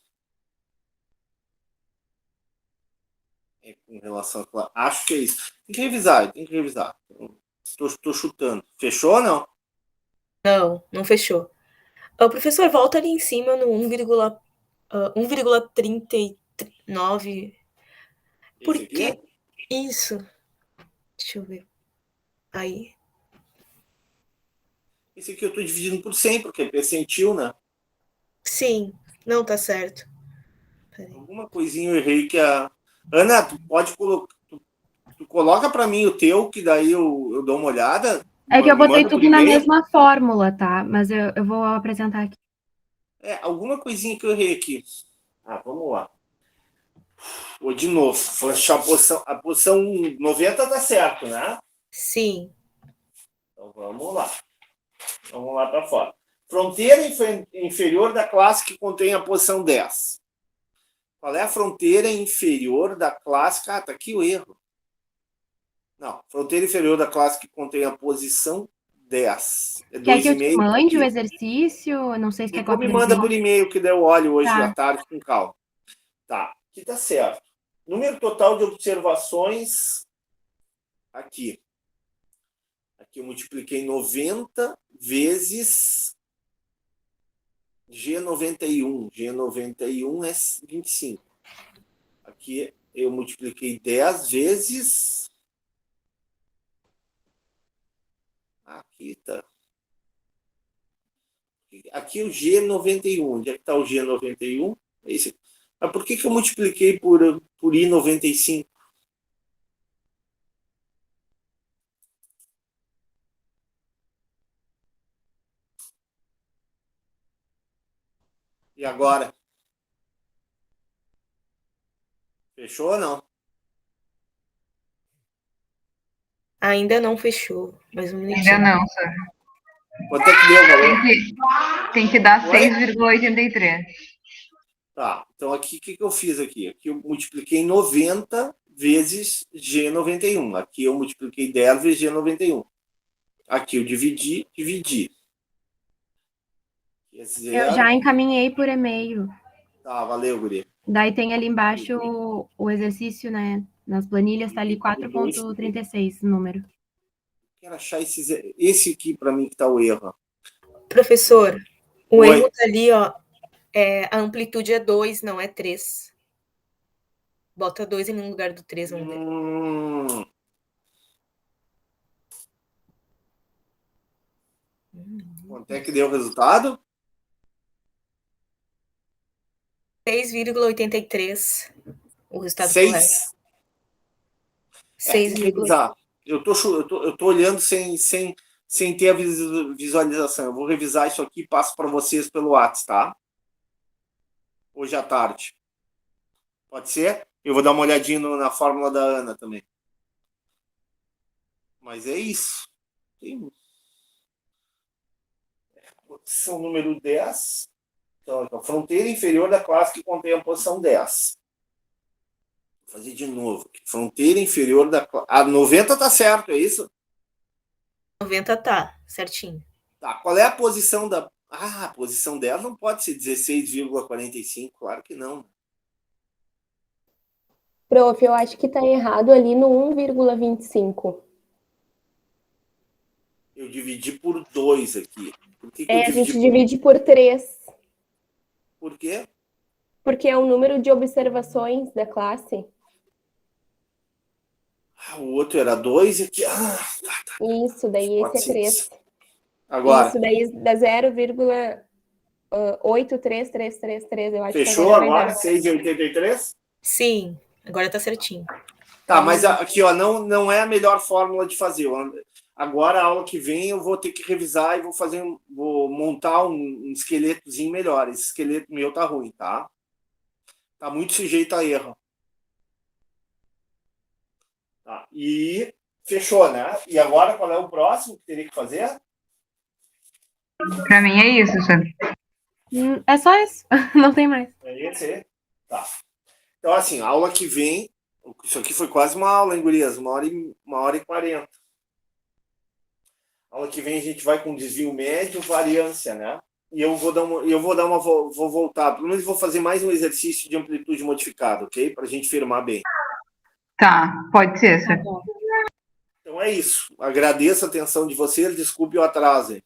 Com relação a... Acho que é isso. Tem que revisar. Estou chutando. Fechou ou não? Não fechou. Professor, volta ali em cima no 1,39. Por Esse que aqui? isso? Deixa eu ver. Aí. Esse aqui eu estou dividindo por 100, porque é percentil, né? Sim, não tá certo. Peraí. Alguma coisinha eu errei que a... Ana, tu pode colocar... Tu coloca para mim o teu, que daí eu dou uma olhada. É que eu Me botei manda por tudo na e-mail. mesma fórmula, tá? Mas eu vou apresentar aqui. Alguma coisinha que eu errei aqui. Vamos lá. Vou de novo. Vou achar a posição 90 tá certo, né? Sim. Então vamos lá. Vamos lá para fora. Fronteira inferior da classe que contém a posição 10. Qual é a fronteira inferior da classe? Tá aqui o erro. Não, fronteira inferior da classe que contém a posição 10. É Quer que eu te 2,5 mande o aqui. exercício? Não sei se quer que eu Depois me manda por apresente. e-mail que deu óleo hoje Tá. à tarde com calma. Tá, aqui tá certo. Número total de observações aqui. Aqui eu multipliquei 90 vezes G91. G91 é 25. Aqui eu multipliquei 10 vezes... Aqui tá. Aqui o G91. Onde é que está o G91? Esse. Mas por que eu multipliquei por I95? E agora? Fechou ou não? Ainda não fechou. Mais um minutinho. Ainda não, senhor. Quanto é que deu, galera? Tem que dar Oi? 6,83. Tá, então aqui o que eu fiz aqui? Aqui eu multipliquei 90 vezes G91. Aqui eu multipliquei 10 vezes G91. Aqui eu dividi. Eu já encaminhei por e-mail. Tá, valeu, guri. Daí tem ali embaixo o exercício, né? Nas planilhas tá ali 4,36 o número. Quero achar esse aqui para mim que tá o erro. Professor, o Oi. erro tá ali, ó. A amplitude é 2, não é 3. Bota 2 no lugar do 3, vamos ver. Quanto é que deu o resultado? 6,83. O resultado 6. correto. Tem que revisar. Eu tô olhando sem ter a visualização. Eu vou revisar isso aqui e passo para vocês pelo WhatsApp, tá? Hoje à tarde. Pode ser? Eu vou dar uma olhadinha na fórmula da Ana também. Mas é isso. Posição número 10. Então, a fronteira inferior da classe que contém a posição 10. Vou fazer de novo. Fronteira inferior da classe... A 90 tá certo, é isso? 90 tá, certinho. Tá, qual é a posição da... a posição dela não pode ser 16,45, claro que não. Prof, eu acho que tá errado ali no 1,25. Eu dividi por 2 aqui. Por que a gente divide por 3. Por quê? Porque é o número de observações da classe. O outro era 2 e aqui... Isso, daí esse é 3. Agora. Isso, daí dá 0,83333, eu acho. Fechou que agora? 6,83? Sim, agora tá certinho. Tá, mas aqui, ó, não é a melhor fórmula de fazer. Agora, a aula que vem, eu vou ter que revisar e vou montar um esqueletozinho melhor. Esse esqueleto meu tá ruim, tá? Tá muito sujeito a erro. Tá, e fechou, né? E agora, qual é o próximo que teria que fazer? Para mim é isso, senhor. É só isso, não tem mais. É esse? Tá. Então, assim, a aula que vem... Isso aqui foi quase uma aula, hein, gurias? 1h40. A Aula que vem a gente vai com desvio médio, variância, né? E eu vou vou voltar, pelo menos vou fazer mais um exercício de amplitude modificada, ok? Para a gente firmar bem. Tá, pode ser, Tá Sérgio. bom. Então é isso. Agradeço a atenção de vocês, desculpe o atraso. Hein?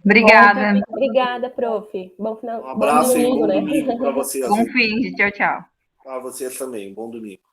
Obrigada. Obrigada, prof. Bom final, Um bom abraço e domingo, bom né? domingo para vocês. Bom fim, tchau, tchau. Para vocês também, bom domingo.